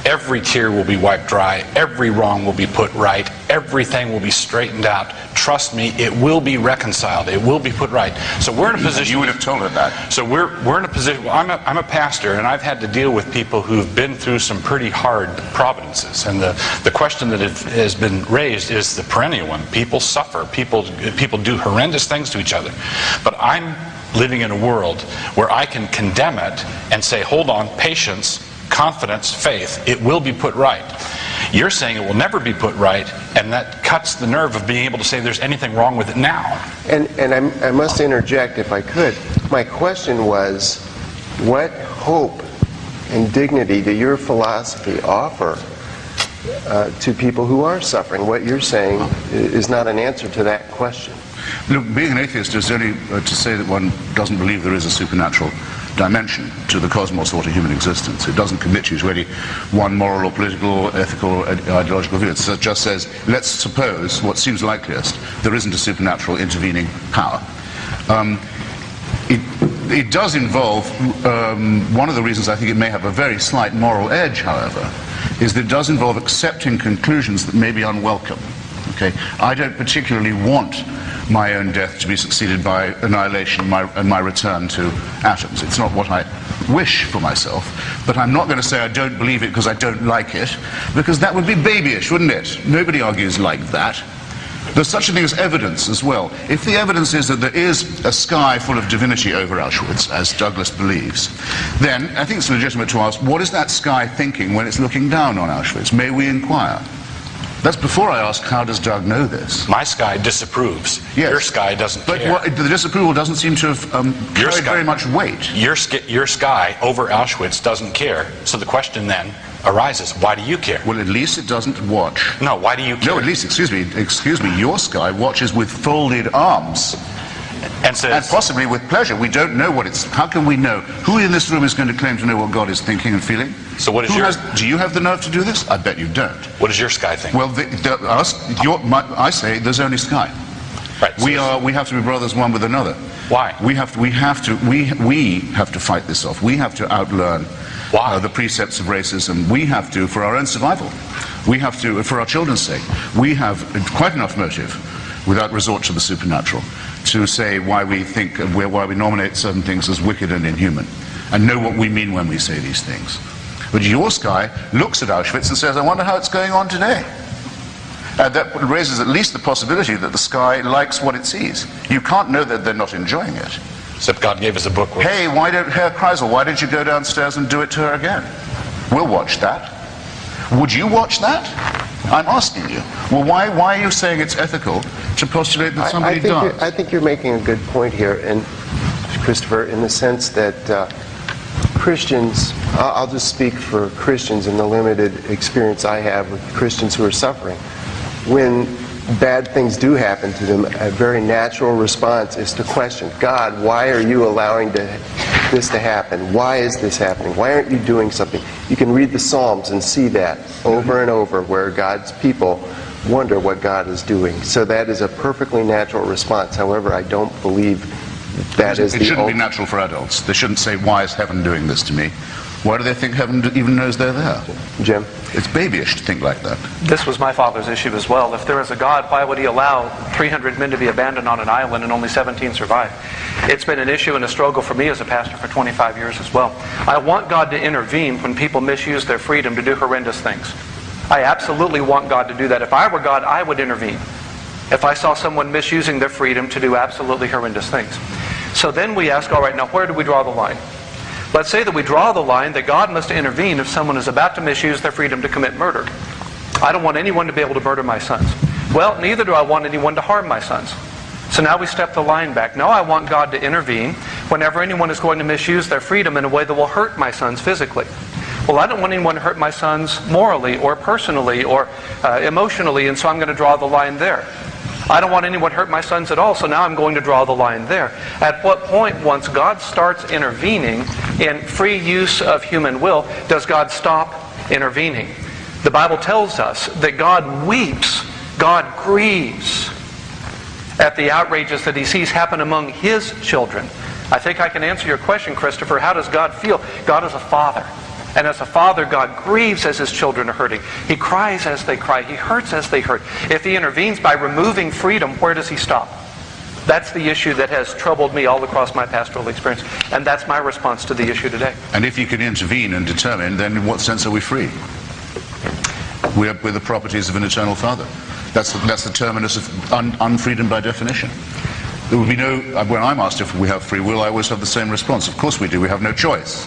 Every tear will be wiped dry. Every wrong will be put right. Everything will be straightened out. Trust me, it will be reconciled. It will be put right. So we're in a position... You would have told her that. So we're in a position... Well, I'm a pastor, and I've had to deal with people who've been through some pretty hard providences. And the question that has been raised is the perennial one. People suffer. People do horrendous things to each other. But I'm living in a world where I can condemn it and say, hold on, patience, confidence, faith, it will be put right. You're saying it will never be put right, and that cuts the nerve of being able to say there's anything wrong with it now. And I must interject, if I could. My question was, what hope and dignity do your philosophy offer to people who are suffering? What you're saying is not an answer to that question. Look, being an atheist is only to say that one doesn't believe there is a supernatural dimension to the cosmos or to human existence. It doesn't commit you to any one moral or political or ethical or ideological view. It just says, let's suppose, what seems likeliest, there isn't a supernatural intervening power. It does involve, one of the reasons I think it may have a very slight moral edge, however, is that it does involve accepting conclusions that may be unwelcome. Okay? I don't particularly want my own death to be succeeded by annihilation and my return to atoms. It's not what I wish for myself, but I'm not going to say I don't believe it because I don't like it, because that would be babyish, wouldn't it? Nobody argues like that. There's such a thing as evidence as well. If the evidence is that there is a sky full of divinity over Auschwitz, as Douglas believes, then I think it's legitimate to ask, what is that sky thinking when it's looking down on Auschwitz? May we inquire? That's before I ask, how does Doug know this? My sky disapproves. Yes. Your sky doesn't care. But the disapproval doesn't seem to have carried very much weight. Your sky over Auschwitz doesn't care. So the question then arises, why do you care? Well, at least it doesn't watch. No, why do you care? No, at least, excuse me, your sky watches with folded arms. And says, and possibly with pleasure. We don't know what it's... How can we know? Who in this room is going to claim to know what God is thinking and feeling? So what is do you have the nerve to do this? I bet you don't. What does your sky think? Well, I say there's only sky. Right. So we have to be brothers one with another. Why? We have to fight this off. We have to outlearn the precepts of racism. We have to, for our own survival. We have to, for our children's sake. We have quite enough motive, without resort to the supernatural, to say why we nominate certain things as wicked and inhuman, and know what we mean when we say these things. But your sky looks at Auschwitz and says, I wonder how it's going on today. That raises at least the possibility that the sky likes what it sees. You can't know that they're not enjoying it. Except God gave us a book. Hey, Herr Kreisel, why don't you go downstairs and do it to her again? We'll watch that. Would you watch that? I'm asking you. Well, why are you saying it's ethical to postulate that somebody does? I think you're making a good point here, and Christopher, in the sense that Christians, I'll just speak for Christians in the limited experience I have with Christians who are suffering. When bad things do happen to them, a very natural response is to question, God, why are you allowing this to happen? Why is this happening? Why aren't you doing something? You can read the Psalms and see that over and over, where God's people wonder what God is doing. So that is a perfectly natural response. However, I don't believe that is the... It shouldn't be natural for adults. They shouldn't say, why is heaven doing this to me? Why do they think heaven even knows they're there? Jim? It's babyish to think like that. This was my father's issue as well. If there is a God, why would he allow 300 men to be abandoned on an island and only 17 survive? It's been an issue and a struggle for me as a pastor for 25 years as well. I want God to intervene when people misuse their freedom to do horrendous things. I absolutely want God to do that. If I were God, I would intervene if I saw someone misusing their freedom to do absolutely horrendous things. So then we ask, all right, now where do we draw the line? Let's say that we draw the line that God must intervene if someone is about to misuse their freedom to commit murder. I don't want anyone to be able to murder my sons. Well, neither do I want anyone to harm my sons. So now we step the line back. Now I want God to intervene whenever anyone is going to misuse their freedom in a way that will hurt my sons physically. Well, I don't want anyone to hurt my sons morally or personally or emotionally, and so I'm going to draw the line there. I don't want anyone to hurt my sons at all, so now I'm going to draw the line there. At what point, once God starts intervening in free use of human will, does God stop intervening? The Bible tells us that God weeps, God grieves at the outrages that he sees happen among his children. I think I can answer your question, Christopher. How does God feel? God is a father. And as a father, God grieves as his children are hurting. He cries as they cry. He hurts as they hurt. If he intervenes by removing freedom, where does he stop? That's the issue that has troubled me all across my pastoral experience. And that's my response to the issue today. And if he can intervene and determine, then in what sense are we free? We're the properties of an eternal Father. That's the terminus of unfreedom by definition. There would be no, when I'm asked if we have free will, I always have the same response. Of course we do, we have no choice.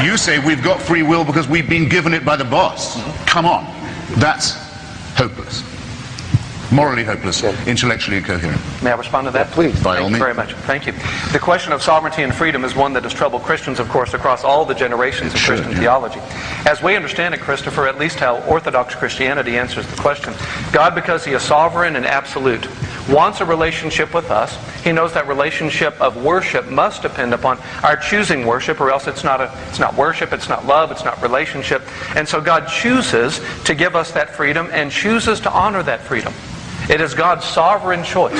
You say we've got free will because we've been given it by the boss. Come on. That's hopeless. Morally hopeless, intellectually incoherent. May I respond to that? Yeah, please. By all Thank you means. very much. Thank you. The question of sovereignty and freedom is one that has troubled Christians, of course, across all the generations of Christian theology. As we understand it, Christopher, at least how Orthodox Christianity answers the question, God, because he is sovereign and absolute, wants a relationship with us. He knows that relationship of worship must depend upon our choosing worship, or else it's not worship, it's not love, it's not relationship. And so God chooses to give us that freedom and chooses to honor that freedom. It is God's sovereign choice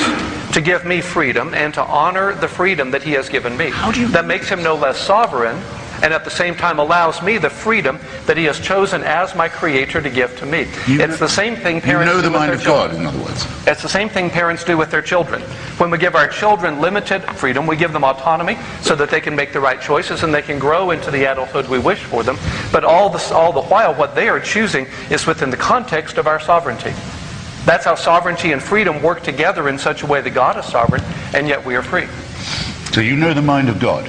to give me freedom and to honor the freedom that he has given me. That makes him no less sovereign, and at the same time allows me the freedom that he has chosen as my creator to give to me. It's the same thing parents do with their children. You know the mind of God, in other words. It's the same thing parents do with their children. When we give our children limited freedom, we give them autonomy so that they can make the right choices and they can grow into the adulthood we wish for them. But all the while, what they are choosing is within the context of our sovereignty. That's how sovereignty and freedom work together in such a way that God is sovereign, and yet we are free. So you know the mind of God.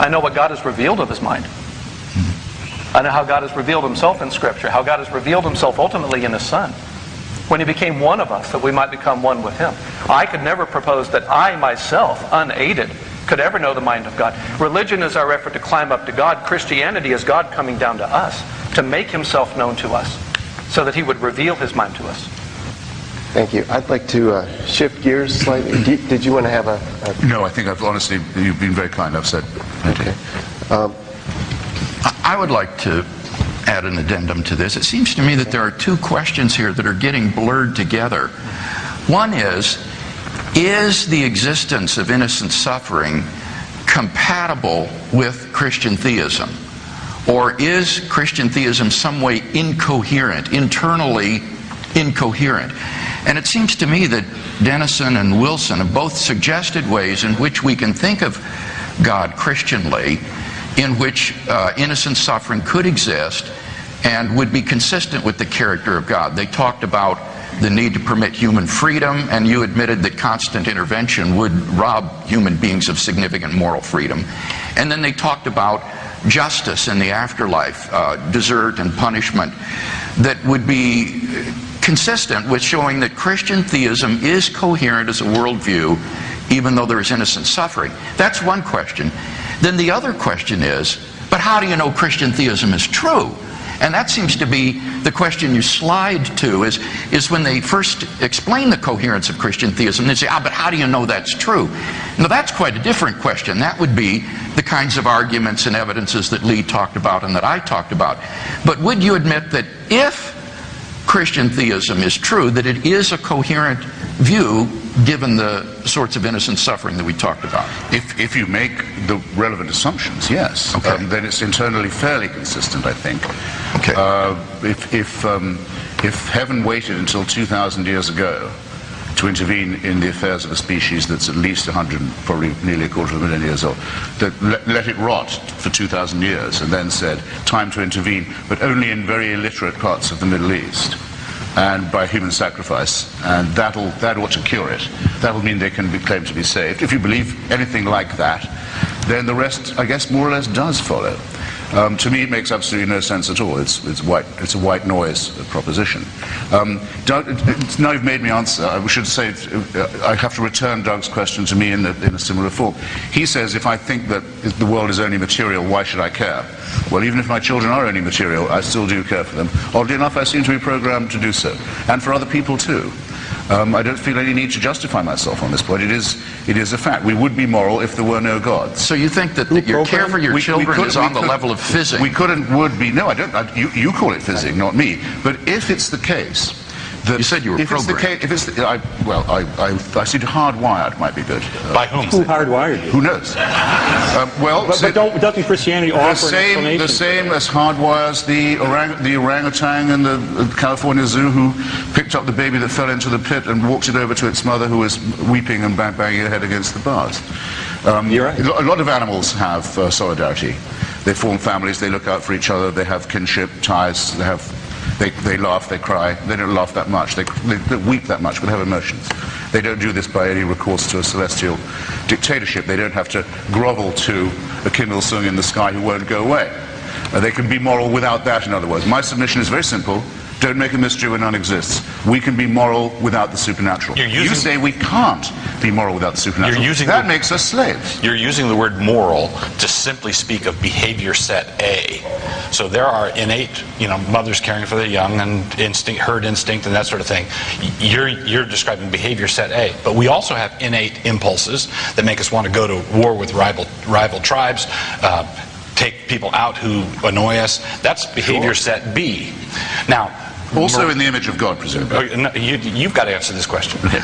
I know what God has revealed of his mind. I know how God has revealed himself in Scripture, how God has revealed himself ultimately in his Son, when he became one of us, that we might become one with him. I could never propose that I myself, unaided, could ever know the mind of God. Religion is our effort to climb up to God. Christianity is God coming down to us to make himself known to us so that he would reveal his mind to us. Thank you. I'd like to shift gears slightly. Did you want to have a... No, I think honestly, you've been very kind. I've said. Okay. I would like to add an addendum to this. It seems to me that there are two questions here that are getting blurred together. One is the existence of innocent suffering compatible with Christian theism? Or is Christian theism some way incoherent, internally incoherent? And it seems to me that Denison and Wilson have both suggested ways in which we can think of God Christianly, in which innocent suffering could exist and would be consistent with the character of God. They talked about the need to permit human freedom, and you admitted that constant intervention would rob human beings of significant moral freedom. And then they talked about justice in the afterlife, desert and punishment, that would be consistent with showing that Christian theism is coherent as a worldview, even though there is innocent suffering. That's one question. Then the other question is, but how do you know Christian theism is true? And that seems to be the question you slide to, is when they first explain the coherence of Christian theism, they say, but how do you know that's true? Now that's quite a different question. That would be the kinds of arguments and evidences that Lee talked about and that I talked about. But would you admit that if Christian theism is true, that it is a coherent view given the sorts of innocent suffering that we talked about? If you make the relevant assumptions, yes. Okay. Then it's internally fairly consistent, I think. Okay. If heaven waited until 2,000 years ago to intervene in the affairs of a species that's at least 100, probably nearly a quarter of a million years old, that let it rot for 2,000 years and then said, time to intervene, but only in very illiterate parts of the Middle East, and by human sacrifice, and that ought to cure it. That'll mean they can be claimed to be saved. If you believe anything like that, then the rest, I guess, more or less does follow. To me, it makes absolutely no sense at all. It's a white noise proposition. Now you've made me answer. I should say I have to return Doug's question to me in a similar form. He says, if I think that the world is only material, why should I care? Well, even if my children are only material, I still do care for them. Oddly enough, I seem to be programmed to do so, and for other people too. I don't feel any need to justify myself on this point. It is a fact. We would be moral if there were no God. So you think that your care for your children is on the level of fizzing? We could and would be. No, I don't. You call it fizzing, not me. But if it's the case that... You said you were programmed. I see hardwired might be good. By whom? Who hardwired you? Who knows? Doesn't Christianity offer an explanation? The same as hardwires the orangutan in the California Zoo who picked up the baby that fell into the pit and walked it over to its mother who was weeping and banging her head against the bars. You're right. A lot of animals have solidarity. They form families, they look out for each other, they have kinship ties, they laugh, they cry. They don't laugh that much, they don't weep that much, but have emotions. They don't do this by any recourse to a celestial dictatorship. They don't have to grovel to a Kindle song in the sky who won't go away. They can be moral without that, in other words. My submission is very simple. Don't make a mystery where none exists. We can be moral without the supernatural. You say we can't be moral without the supernatural. That makes us slaves. You're using the word moral to simply speak of behavior set A. So there are innate, mothers caring for their young and instinct, herd instinct and that sort of thing. You're describing behavior set A. But we also have innate impulses that make us want to go to war with rival tribes, take people out who annoy us. That's behavior set B. Now, also in the image of God, presumably. No, you've got to answer this question. Okay.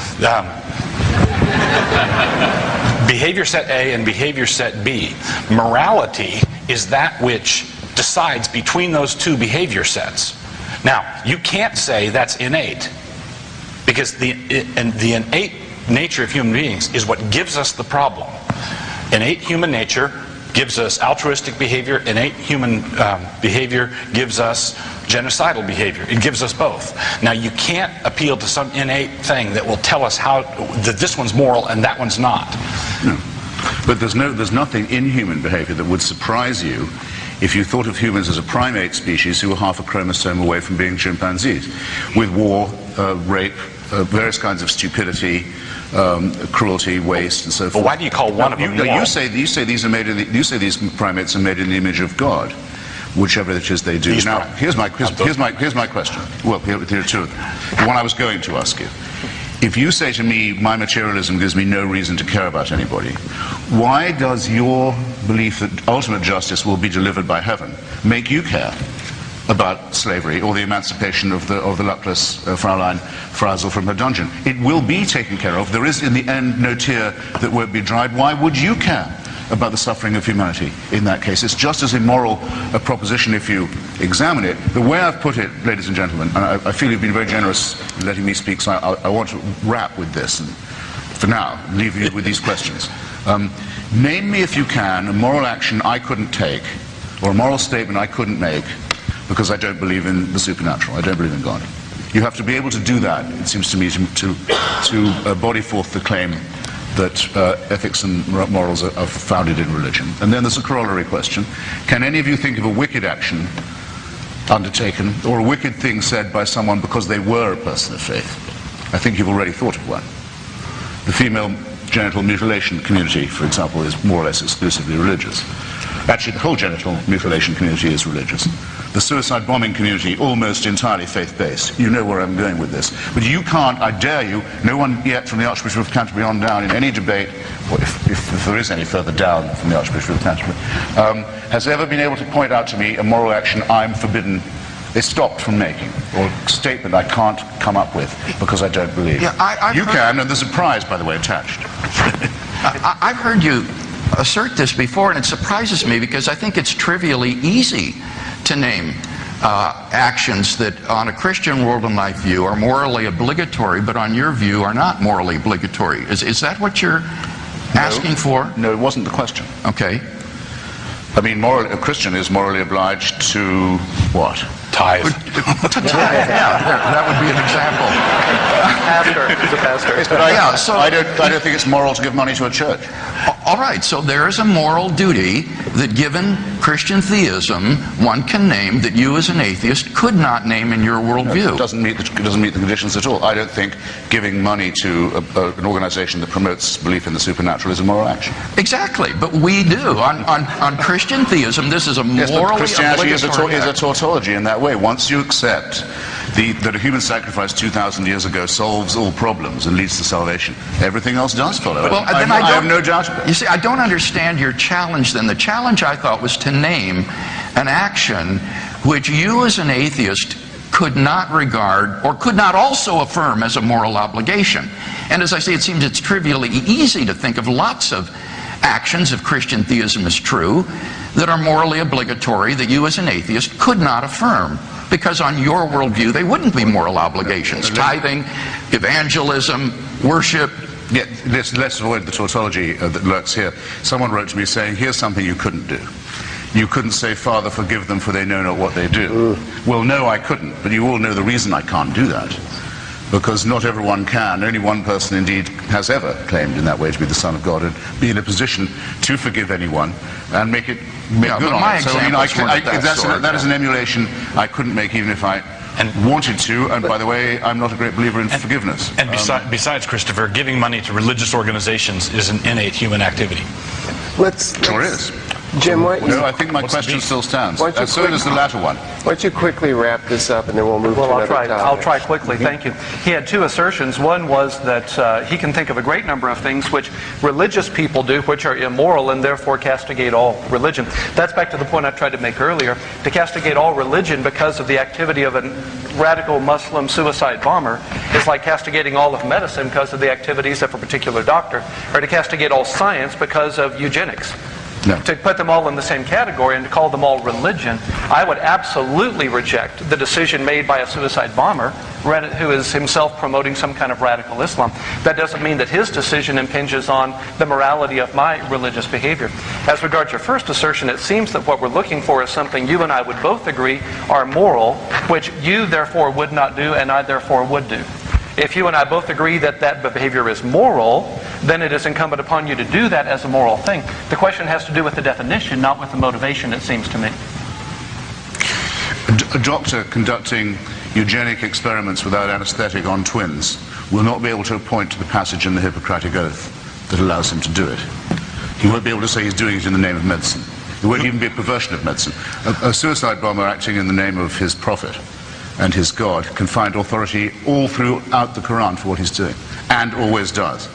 Behavior set A and behavior set B. Morality is that which decides between those two behavior sets. Now, you can't say that's innate, because the innate nature of human beings is what gives us the problem. Innate human nature gives us altruistic behavior. Innate human behavior gives us genocidal behavior. It gives us both. Now, you can't appeal to some innate thing that will tell us that this one's moral and that one's not. No. But there's nothing in human behavior that would surprise you if you thought of humans as a primate species who were half a chromosome away from being chimpanzees, with war, rape, various kinds of stupidity, cruelty, waste, and so forth. But why do you call one of them moral? You say these primates are made in the image of God, whichever it is they do. Now, here's my question. Well, here are two of them. The one I was going to ask you. If you say to me, my materialism gives me no reason to care about anybody, why does your belief that ultimate justice will be delivered by heaven make you care about slavery or the emancipation of the luckless Fraulein Freisel from her dungeon? It will be taken care of. There is, in the end, no tear that won't be dried. Why would you care about the suffering of humanity in that case? It's just as immoral a proposition if you examine it. The way I've put it, ladies and gentlemen, and I feel you've been very generous in letting me speak, so I want to wrap with this, and for now, leave you with these questions. Name me, if you can, a moral action I couldn't take, or a moral statement I couldn't make, because I don't believe in the supernatural. I don't believe in God. You have to be able to do that, it seems to me, to body forth the claim that ethics and morals are founded in religion. And then there's a corollary question. Can any of you think of a wicked action undertaken, or a wicked thing said by someone because they were a person of faith? I think you've already thought of one. The female genital mutilation community, for example, is more or less exclusively religious. Actually, the whole genital mutilation community is religious. The suicide bombing community, almost entirely faith-based. You know where I'm going with this. But you can't, I dare you, no one yet from the Archbishop of Canterbury on down in any debate, or if there is any further down from the Archbishop of Canterbury, has ever been able to point out to me a moral action I'm forbidden, is stopped from making, or a statement I can't come up with because I don't believe. Yeah, you can, and there's a prize, by the way, attached. I've heard you assert this before, and it surprises me because I think it's trivially easy to name actions that on a Christian world and life view are morally obligatory, but on your view are not morally obligatory. Is that what you're asking for? No, it wasn't the question. Okay. I mean, a Christian is morally obliged to what? Tithe. Yeah, that would be an example. Pastor, he's a pastor. But I don't think it's moral to give money to a church. all right, so there is a moral duty that, given Christian theism, one can name that you as an atheist could not name in your worldview. It doesn't meet the conditions at all. I don't think giving money to an organization that promotes belief in the supernatural is a moral action. Exactly, but we do. On Christian theism, this is a morally Christianity is a obligatory tautology in that way. Once you accept that a human sacrifice 2,000 years ago solves all problems and leads to salvation, everything else does follow. Well, I have no doubt about it. You see, I don't understand your challenge then. The challenge, I thought, was to name an action which you as an atheist could not regard or could not also affirm as a moral obligation. And as I say, it seems it's trivially easy to think of lots of actions, if Christian theism is true, that are morally obligatory that you as an atheist could not affirm, because on your worldview they wouldn't be moral obligations. Tithing, evangelism, worship. Yeah, let's avoid the tautology that lurks here. Someone wrote to me saying, here's something you couldn't do. You couldn't say, Father, forgive them, for they know not what they do. Well, no, I couldn't, but you all know the reason I can't do that. Because not everyone can. Only one person, indeed, has ever claimed in that way to be the Son of God and be in a position to forgive anyone and make good on it. So, that is an emulation I couldn't make even if I wanted to. And by the way, I'm not a great believer in forgiveness. And besides, Christopher, giving money to religious organizations is an innate human activity. Sure is. Jim, no, I think my question still stands. So does the latter one. Why don't you quickly wrap this up and then we'll move to another topic. I'll try quickly, thank you. He had two assertions. One was that he can think of a great number of things which religious people do which are immoral and therefore castigate all religion. That's back to the point I tried to make earlier. To castigate all religion because of the activity of a radical Muslim suicide bomber is like castigating all of medicine because of the activities of a particular doctor, or to castigate all science because of eugenics. No. To put them all in the same category and to call them all religion, I would absolutely reject the decision made by a suicide bomber who is himself promoting some kind of radical Islam. That doesn't mean that his decision impinges on the morality of my religious behavior. As regards your first assertion, it seems that what we're looking for is something you and I would both agree are moral, which you therefore would not do and I therefore would do. If you and I both agree that that behavior is moral, then it is incumbent upon you to do that as a moral thing. The question has to do with the definition, not with the motivation, it seems to me. A doctor conducting eugenic experiments without anesthetic on twins will not be able to point to the passage in the Hippocratic Oath that allows him to do it. He won't be able to say he's doing it in the name of medicine. It won't even be a perversion of medicine. A suicide bomber acting in the name of his prophet and his God can find authority all throughout the Quran for what he's doing, and always does.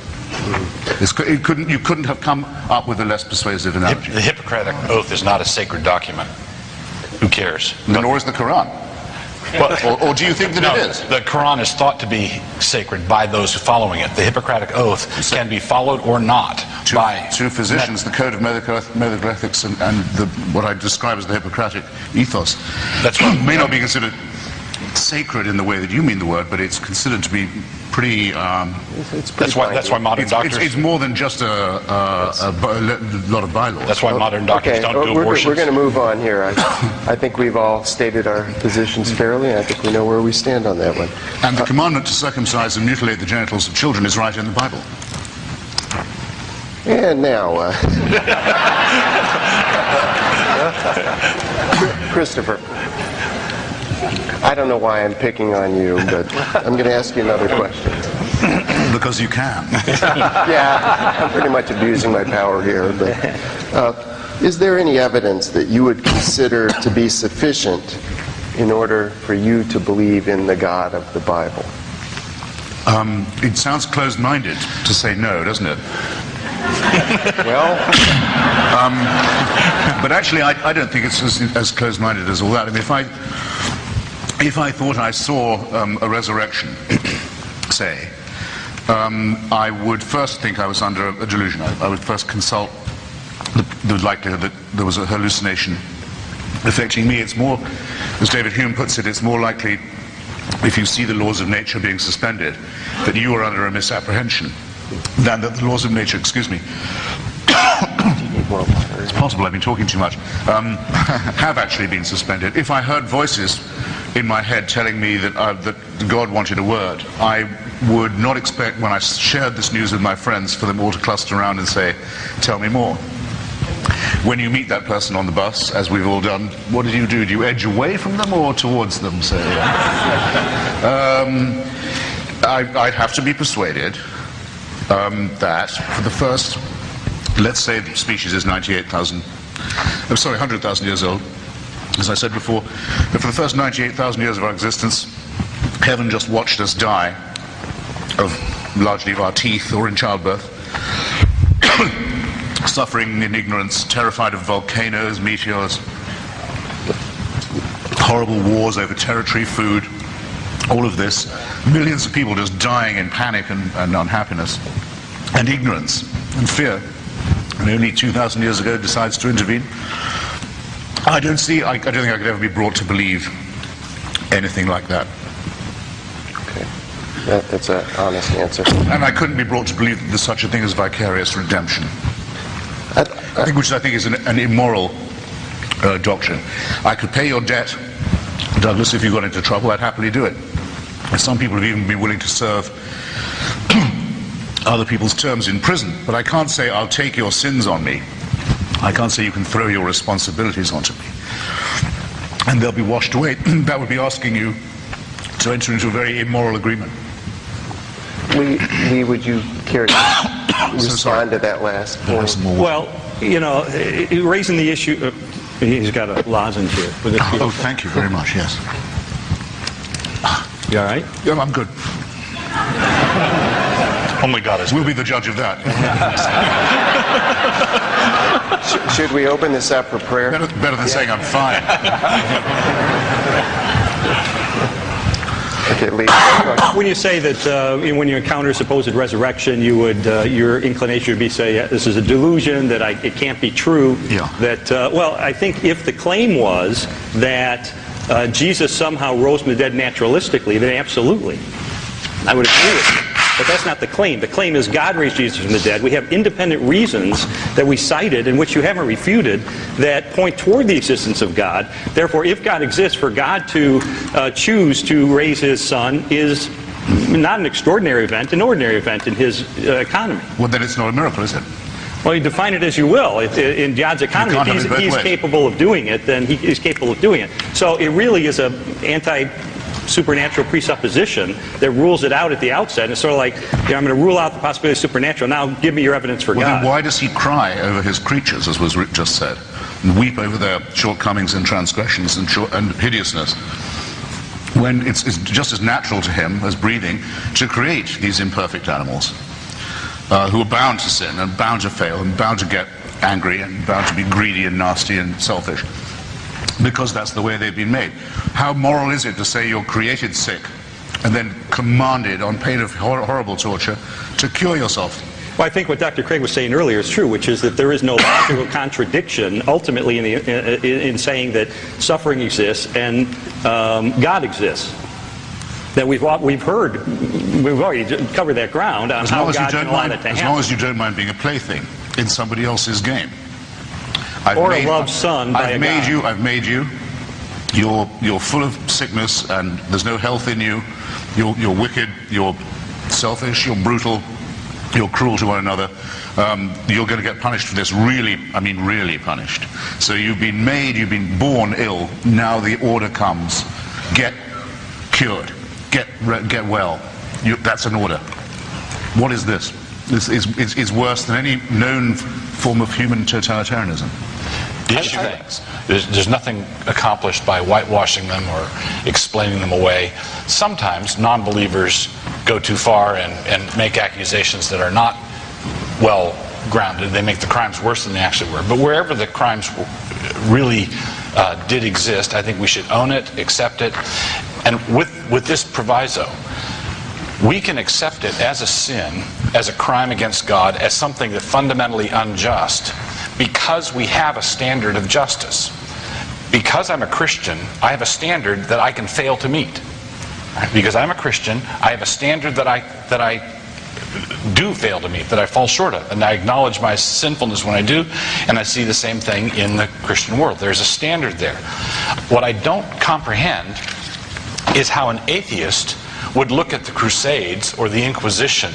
You couldn't have come up with a less persuasive analogy. The Hippocratic Oath is not a sacred document. Who cares? Nor is the Quran. Well, or do you think that it is? The Quran is thought to be sacred by those following it. The Hippocratic Oath can be followed or not by two physicians. The Code of Medical Ethics and what I describe as the Hippocratic ethos. That's right. May not be considered sacred in the way that you mean the word, but it's considered to be pretty. That's why modern doctors. It's more than just a lot of bylaws. That's why modern doctors don't do abortions. We're going to move on here. I think we've all stated our positions fairly. I think we know where we stand on that one. And the commandment to circumcise and mutilate the genitals of children is right in the Bible. And now, Christopher. I don't know why I'm picking on you, but I'm going to ask you another question. Because you can. Yeah, I'm pretty much abusing my power here. But is there any evidence that you would consider to be sufficient in order for you to believe in the God of the Bible? It sounds closed-minded to say no, doesn't it? Well, but actually, I don't think it's as closed-minded as all that. I mean, if I thought I saw a resurrection, say, I would first think I was under a delusion. I would first consult the likelihood that there was a hallucination affecting me. It's more, as David Hume puts it, it's more likely, if you see the laws of nature being suspended, that you are under a misapprehension than that the laws of nature, excuse me, it's possible I've been talking too much, have actually been suspended. If I heard voices in my head telling me that God wanted a word, I would not expect, when I shared this news with my friends, for them all to cluster around and say, tell me more. When you meet that person on the bus, as we've all done, what do? Do you edge away from them or towards them, say? I'd have to be persuaded that for the first, let's say the species is 100,000 years old. As I said before, that for the first 98,000 years of our existence, heaven just watched us die largely of our teeth or in childbirth, suffering in ignorance, terrified of volcanoes, meteors, horrible wars over territory, food, all of this, millions of people just dying in panic and unhappiness and ignorance and fear, and only 2,000 years ago decides to intervene. I don't think I could ever be brought to believe anything like that. Okay, that's an honest answer. And I couldn't be brought to believe that there's such a thing as vicarious redemption, which I think is an immoral doctrine. I could pay your debt, Douglas, if you got into trouble. I'd happily do it. And some people have even been willing to serve other people's terms in prison. But I can't say, I'll take your sins on me. I can't say you can throw your responsibilities onto me and they'll be washed away. That would be asking you to enter into a very immoral agreement. Lee, would you care to respond to that last point? Well, you know, raising the issue, he's got a lozenge here. Oh, thank you very much, yes. You all right? Yeah, I'm good. Only God is. We'll be the judge of that. Should we open this up for prayer? Better than saying I'm fine. Okay, Lee. When you say that when you encounter supposed resurrection, you would your inclination would be say this is a delusion, that it can't be true. Yeah. That well, I think if the claim was that Jesus somehow rose from the dead naturalistically, then absolutely, I would agree with you. But that's not the claim. The claim is God raised Jesus from the dead. We have independent reasons that we cited, and which you haven't refuted, that point toward the existence of God. Therefore, if God exists, for God to choose to raise his son is not an extraordinary event, an ordinary event in his economy. Well, then it's not a miracle, is it? Well, you define it as you will. In God's economy, if he's capable of doing it, then he is capable of doing it. So it really is an anti-supernatural presupposition that rules it out at the outset. It's sort of like, I'm going to rule out the possibility of supernatural. Now give me your evidence for God. Then why does he cry over his creatures, as was just said, and weep over their shortcomings and transgressions and hideousness, when it's just as natural to him as breathing to create these imperfect animals who are bound to sin and bound to fail and bound to get angry and bound to be greedy and nasty and selfish, because that's the way they've been made. How moral is it to say you're created sick and then commanded on pain of horrible torture to cure yourself? Well, I think what Dr. Craig was saying earlier is true, which is that there is no logical contradiction ultimately in saying that suffering exists and God exists. That we've already covered that ground on how God can allow that to happen. As long as you don't mind being a plaything in somebody else's game. A loved son by a God. I've made you. You're full of sickness and there's no health in you. You're wicked. You're selfish. You're brutal. You're cruel to one another. You're going to get punished for this. Really punished. So you've been made. You've been born ill. Now the order comes: get cured. Get well. That's an order. What is this? This is worse than any known form of human totalitarianism. Issue things. There's nothing accomplished by whitewashing them or explaining them away. Sometimes non-believers go too far and make accusations that are not well grounded. They make the crimes worse than they actually were. But wherever the crimes really did exist, I think we should own it, accept it. And with this proviso, we can accept it as a sin, as a crime against God, as something that's fundamentally unjust, because we have a standard of justice. Because I'm a Christian, I have a standard that I can fail to meet. Because I'm a Christian, I have a standard that I do fail to meet, that I fall short of. And I acknowledge my sinfulness when I do, and I see the same thing in the Christian world. There's a standard there. What I don't comprehend is how an atheist would look at the Crusades or the Inquisition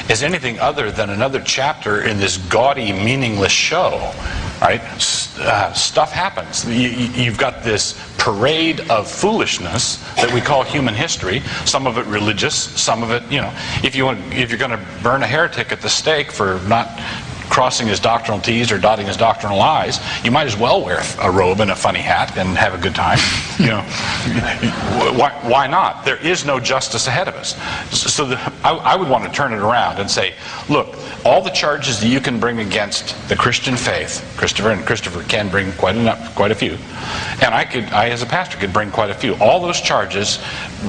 as anything other than another chapter in this gaudy, meaningless show. Right? Stuff happens. You've got this parade of foolishness that we call human history. Some of it religious, some of it, if you're going to burn a heretic at the stake for not crossing his doctrinal T's or dotting his doctrinal I's, you might as well wear a robe and a funny hat and have a good time. Why not? There is no justice ahead of us. So I would want to turn it around and say, look, all the charges that you can bring against the Christian faith, Christopher can bring quite a few, and I as a pastor could bring quite a few. All those charges,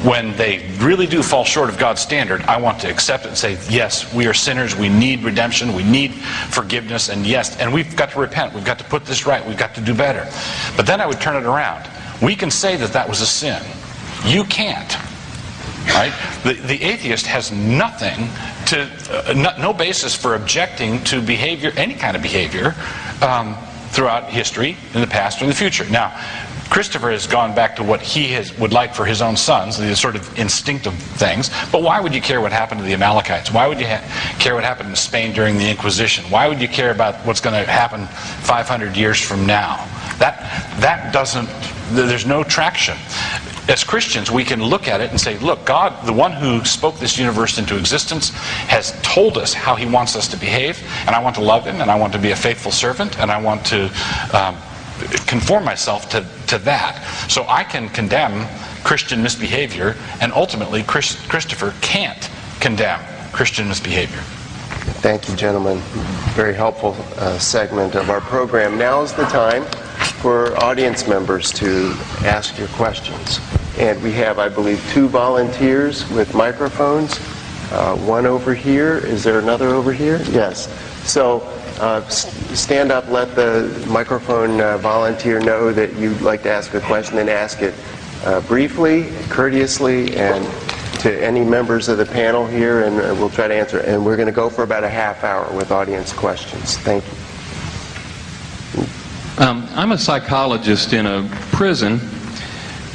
when they really do fall short of God's standard, I want to accept it and say, yes, we are sinners, we need redemption, we need forgiveness, and yes, and we've got to repent, we've got to put this right, we've got to do better. But then I would turn it around. We can say that was a sin. You can't. Right? The atheist has nothing no basis for objecting to behavior, any kind of behavior, throughout history, in the past or in the future. Now, Christopher has gone back to what he would like for his own sons, these sort of instinctive things. But why would you care what happened to the Amalekites? Why would you care what happened in Spain during the Inquisition? Why would you care about what's going to happen 500 years from now? That doesn't, there's no traction. As Christians, we can look at it and say, look, God, the one who spoke this universe into existence, has told us how he wants us to behave, and I want to love him, and I want to be a faithful servant, and I want to conform myself to that. So I can condemn Christian misbehavior, and ultimately Christopher can't condemn Christian misbehavior. Thank you, gentlemen. Very helpful segment of our program. Now is the time for audience members to ask your questions. And we have, I believe, 2 volunteers with microphones. One over here. Is there another over here? Yes. So stand up, let the microphone volunteer know that you'd like to ask a question, and ask it briefly, courteously, and to any members of the panel here, and we'll try to answer. And we're going to go for about a half hour with audience questions. Thank you. I'm a psychologist in a prison,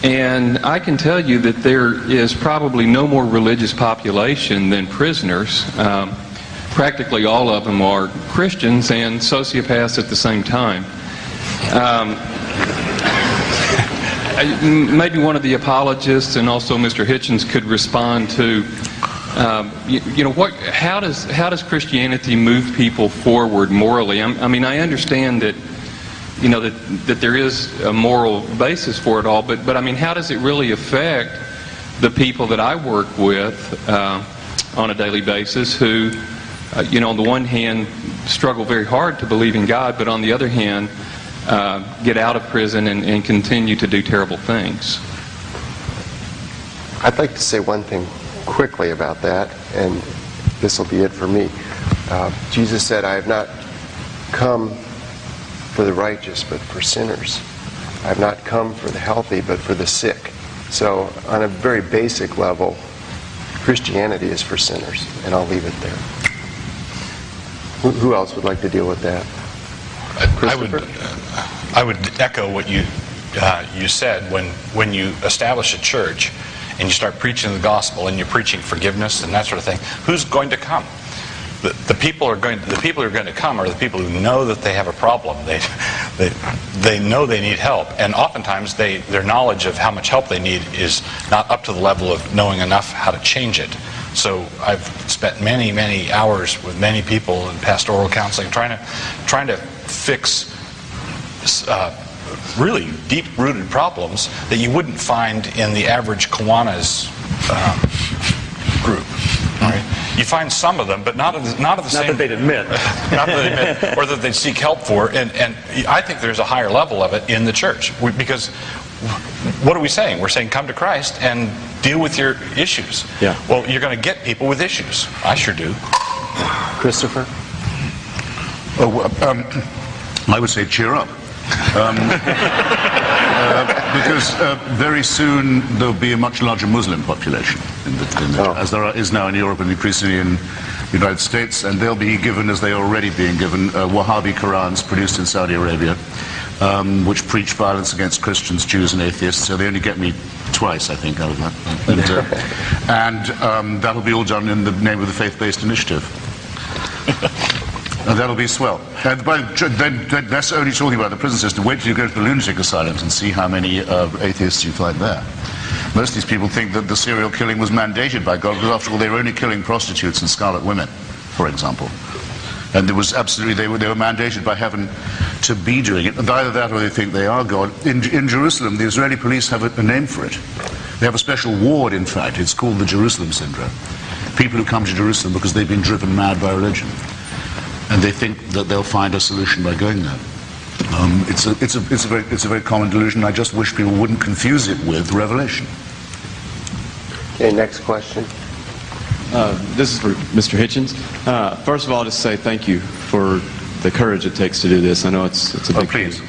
and I can tell you that there is probably no more religious population than prisoners. Practically all of them are Christians and sociopaths at the same time. Maybe one of the apologists and also Mr. Hitchens could respond to, how does Christianity move people forward morally? I mean, I understand that, that there is a moral basis for it all, but I mean, how does it really affect the people that I work with on a daily basis who, on the one hand, struggle very hard to believe in God, but on the other hand, get out of prison and continue to do terrible things? I'd like to say one thing quickly about that, and this will be it for me. Jesus said, I have not come for the righteous, but for sinners. I have not come for the healthy, but for the sick. So on a very basic level, Christianity is for sinners, and I'll leave it there. Who else would like to deal with that? I would echo what you said. When you establish a church and you start preaching the gospel and you're preaching forgiveness and that sort of thing, who's going to come? The people who are going to come are the people who know that they have a problem. They know they need help, and oftentimes their knowledge of how much help they need is not up to the level of knowing enough how to change it. So I've spent many hours with many people in pastoral counseling trying to fix really deep-rooted problems that you wouldn't find in the average Kiwanis group. Right? You find some of them, but not of the same. Not that they'd admit. Not that they admit, or that they'd seek help for. And I think there's a higher level of it in the church. Because what are we saying? We're saying come to Christ and deal with your issues. Yeah. Well, you're going to get people with issues. I sure do. Christopher? I would say cheer up. Because very soon there'll be a much larger Muslim population, as there is now in Europe and increasingly in the United States, and they'll be given, as they are already being given, Wahhabi Qurans produced in Saudi Arabia, which preach violence against Christians, Jews and atheists. So they only get me twice, I think, out of that. And that'll be all done in the name of the faith-based initiative. And that'll be swell. And then that's only talking about the prison system. Wait till you go to the lunatic asylums and see how many atheists you find there. Most of these people think that the serial killing was mandated by God, because after all, they were only killing prostitutes and scarlet women, for example. And there was absolutely, they were mandated by heaven to be doing it. And either that or they think they are God. In Jerusalem, the Israeli police have a name for it. They have a special ward, in fact. It's called the Jerusalem Syndrome. People who come to Jerusalem because they've been driven mad by religion. And they think that they'll find a solution by going there. It's a very common delusion. I just wish people wouldn't confuse it with revelation. Okay, next question. This is for Mr. Hitchens. First of all, just say thank you for the courage it takes to do this. I know it's a big please.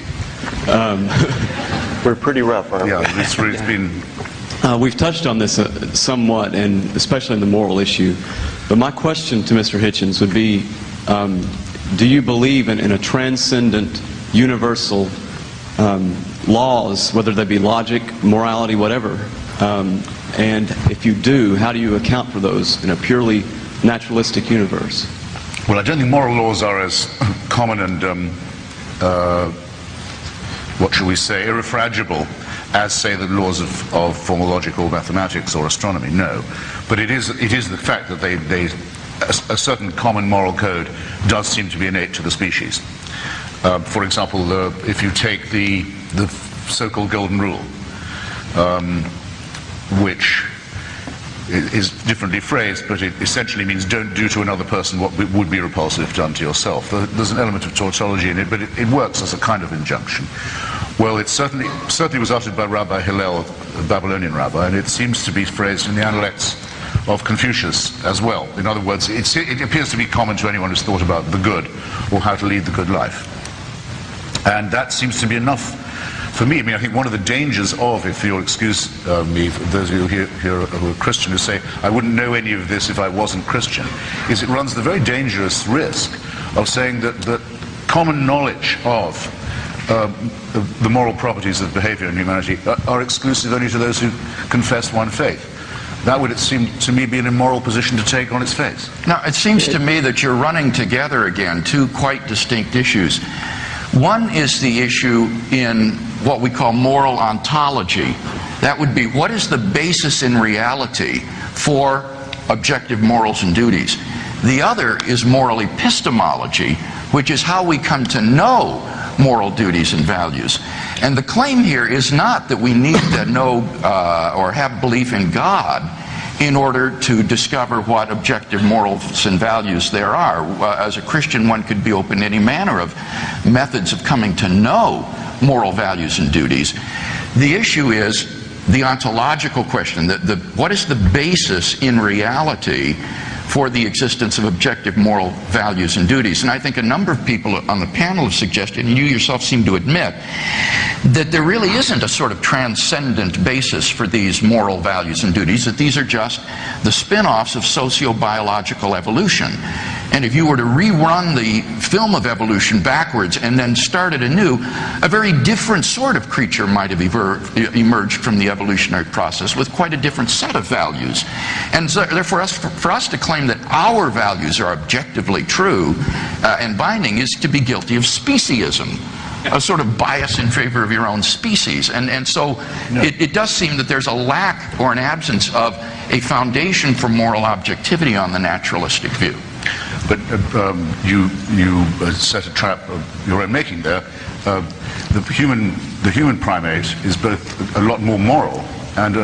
We're pretty rough, aren't we? Yeah, it's been... We've touched on this somewhat, and especially in the moral issue. But my question to Mr. Hitchens would be, do you believe in a transcendent, universal laws, whether they be logic, morality, whatever? And if you do, how do you account for those in a purely naturalistic universe? Well, I don't think moral laws are as common and, what shall we say, irrefragable as, say, the laws of formal logic or mathematics or astronomy. No. But it is the fact that a certain common moral code does seem to be innate to the species. For example, if you take the so-called golden rule, which is differently phrased, but it essentially means don't do to another person what would be repulsive done to yourself. There's an element of tautology in it, but it works as a kind of injunction. Well, it certainly was uttered by Rabbi Hillel, a Babylonian rabbi, and it seems to be phrased in the Analects of Confucius as well. In other words, it appears to be common to anyone who's thought about the good or how to lead the good life. And that seems to be enough for me. I mean, I think one of the dangers of, if you'll excuse me, those of you here who are Christian who say, I wouldn't know any of this if I wasn't Christian, is it runs the very dangerous risk of saying that common knowledge of the moral properties of behavior in humanity are exclusive only to those who confess one faith. That would, it seem to me, be an immoral position to take on its face. Now, it seems to me that you're running together again two quite distinct issues. One is the issue in what we call moral ontology. That would be, what is the basis in reality for objective morals and duties? The other is moral epistemology, which is how we come to know moral duties and values. And the claim here is not that we need to know or have belief in God in order to discover what objective morals and values there are. As a Christian, one could be open to any manner of methods of coming to know moral values and duties. The issue is the ontological question, what is the basis in reality for the existence of objective moral values and duties? And I think a number of people on the panel have suggested, and you yourself seem to admit, that there really isn't a sort of transcendent basis for these moral values and duties, that these are just the spin-offs of socio-biological evolution. And if you were to rerun the film of evolution backwards and then start it anew, a very different sort of creature might have emerged from the evolutionary process with quite a different set of values. And so, therefore, for us to claim that our values are objectively true and binding is to be guilty of speciesism, a sort of bias in favor of your own species. And so it does seem that there's a lack or an absence of a foundation for moral objectivity on the naturalistic view. But you set a trap of your own making there. The human primate is both a lot more moral and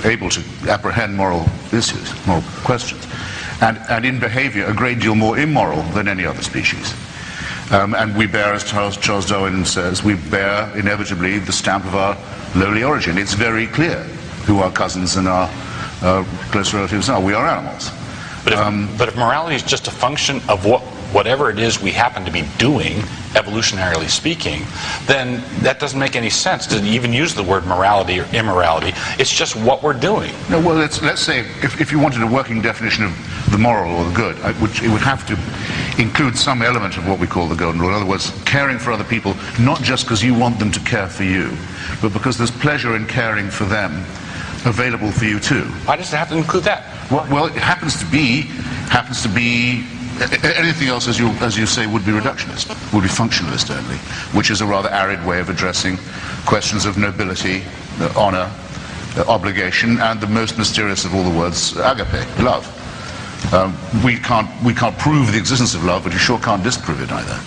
able to apprehend moral issues, moral questions, and in behavior a great deal more immoral than any other species. And we bear, as Charles Darwin says, we bear inevitably the stamp of our lowly origin. It's very clear who our cousins and our close relatives are. We are animals. But if morality is just a function of whatever it is we happen to be doing, evolutionarily speaking, then that doesn't make any sense to even use the word morality or immorality. It's just what we're doing. No, well, let's say if you wanted a working definition of the moral or the good, it would have to includes some element of what we call the golden rule. In other words, caring for other people, not just because you want them to care for you, but because there's pleasure in caring for them available for you too. Why does it have to include that? Well, it happens to be anything else, as you say, would be reductionist, would be functionalist only, which is a rather arid way of addressing questions of nobility, honor, obligation, and the most mysterious of all the words, agape, love. We can't prove the existence of love, but you sure can't disprove it either.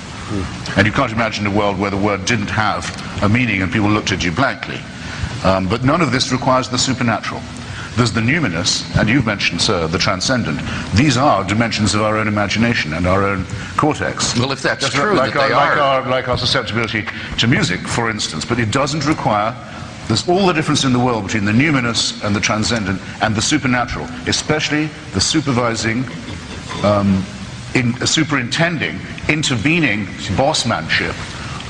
And you can't imagine a world where the word didn't have a meaning and people looked at you blankly. But none of this requires the supernatural. There's the numinous, and you've mentioned, sir, the transcendent. These are dimensions of our own imagination and our own cortex. Well, if that's Just true, like that our susceptibility to music, for instance. But it doesn't require. There's all the difference in the world between the numinous and the transcendent and the supernatural, especially the supervising, superintending, intervening bossmanship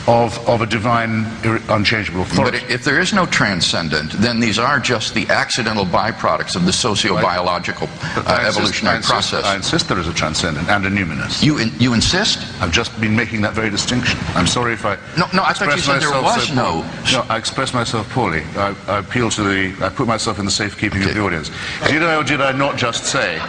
of a divine, unchangeable authority. But if there is no transcendent, then these are just the accidental byproducts of the socio-biological evolutionary process. I insist there is a transcendent and a numinous. You insist? I've just been making that very distinction. I'm sorry if I... No, I thought you said there was no... No, I expressed myself poorly. I appeal to I put myself in the safekeeping of the audience. Did I or did I not just say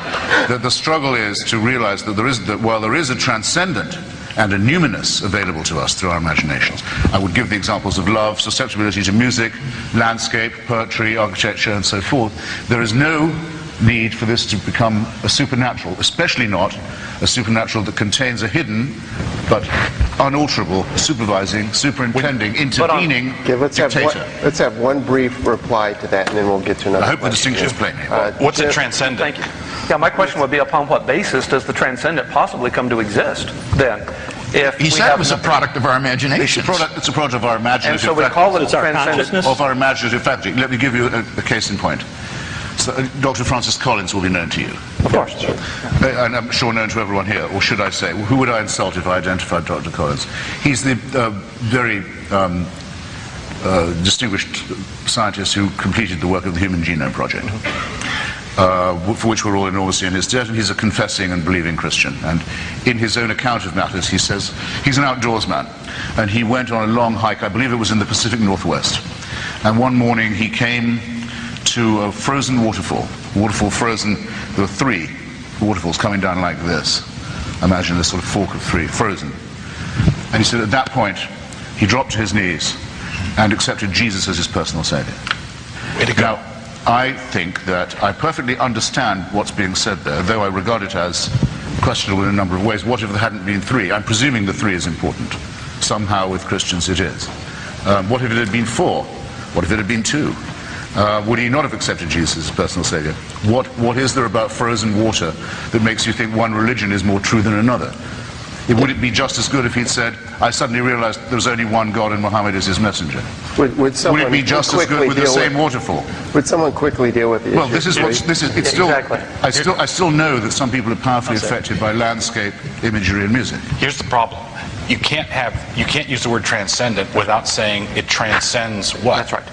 that the struggle is to realize that while there is a transcendent and a numinous available to us through our imaginations. I would give the examples of love, susceptibility to music, landscape, poetry, architecture, and so forth. There is no need for this to become a supernatural, especially not a supernatural that contains a hidden but unalterable, supervising, superintending, intervening dictator. Let's have one brief reply to that, and then we'll get to another I hope question. the distinction is plain. What's a transcendent? Thank you. Yeah, my question would be, upon what basis does the transcendent possibly come to exist, then? If he said it was a product of our imagination. It's a product of our imaginative faculty. And so we call it a transcendent. Of our imaginative faculty. Let me give you a case in point. So, Dr. Francis Collins will be known to you. Of course. And I'm sure known to everyone here. Or should I say, who would I insult if I identified Dr. Collins? He's the very distinguished scientist who completed the work of the Human Genome Project. For which we're all enormously in his debt, and he's a confessing and believing Christian. And in his own account of matters, he says he's an outdoors man, and he went on a long hike, I believe it was in the Pacific Northwest, and one morning he came to a frozen waterfall frozen. There were 3 waterfalls coming down like this. Imagine this sort of fork of 3, frozen. And he said at that point, he dropped to his knees and accepted Jesus as his personal savior. Way to go. Now, I think that I perfectly understand what's being said there, though I regard it as questionable in a number of ways. What if there hadn't been 3? I'm presuming the 3 is important. Somehow with Christians it is. What if it had been 4? What if it had been 2? Would he not have accepted Jesus as personal savior? What is there about frozen water that makes you think one religion is more true than another? Would it be just as good if he'd said, I suddenly realized there's only one God and Muhammad is his messenger? Would it be just as good with the same waterfall? Would someone quickly deal with the issue? Well, it's still, exactly. I still know that some people are powerfully affected by landscape, imagery, and music. Here's the problem. You can't use the word transcendent without saying it transcends what? That's right.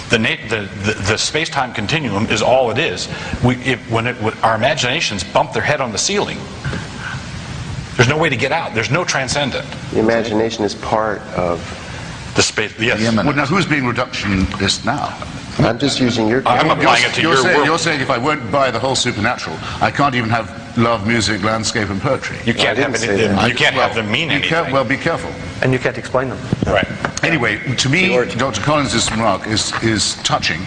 The space-time continuum is all it is. When our imaginations bump their head on the ceiling, there's no way to get out. There's no transcendent. The imagination is part of the space. Yes. Well, now who's being reductionist now? I'm just using your... I'm applying it to your world. You're saying if I won't buy the whole supernatural, I can't even have love, music, landscape, and poetry. You can't have anything. You can't have them mean anything. Well, be careful. And you can't explain them. Right. Anyway, to me, Dr. Collins' remark is touching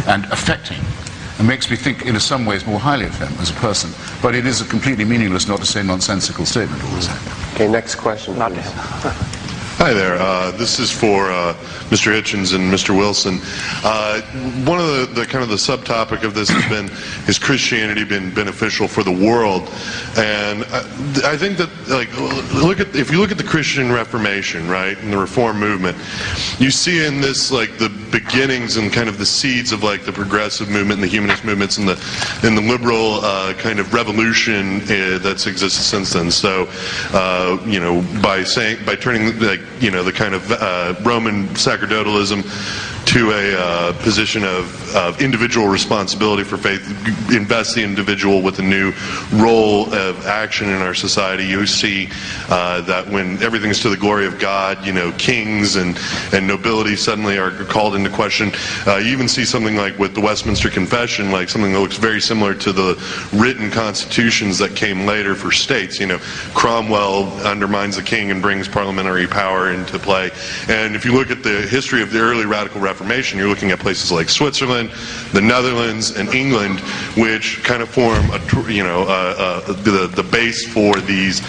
and affecting. It makes me think in some ways more highly of him as a person. But it is a completely meaningless, not to say nonsensical statement all the same. Okay, next question, Not to please. him. Hi there. This is for Mr. Hitchens and Mr. Wilson. One of the kind of the subtopic of this has Christianity been beneficial for the world? And I think that, like, if you look at the Christian Reformation, right, and the Reform movement, you see in this like the beginnings and kind of the seeds of like the progressive movement and the humanist movements and the liberal kind of revolution that's existed since then. So, you know, by turning like the kind of Roman sacerdotalism to a position of individual responsibility for faith, invest the individual with a new role of action in our society. You see that when everything's to the glory of God, kings and nobility suddenly are called into question. You even see something like with the Westminster Confession, like something that looks very similar to the written constitutions that came later for states. Cromwell undermines the king and brings parliamentary power into play. And if you look at the history of the early radical Reformation, you're looking at places like Switzerland, the Netherlands, and England, which kind of form the base for these.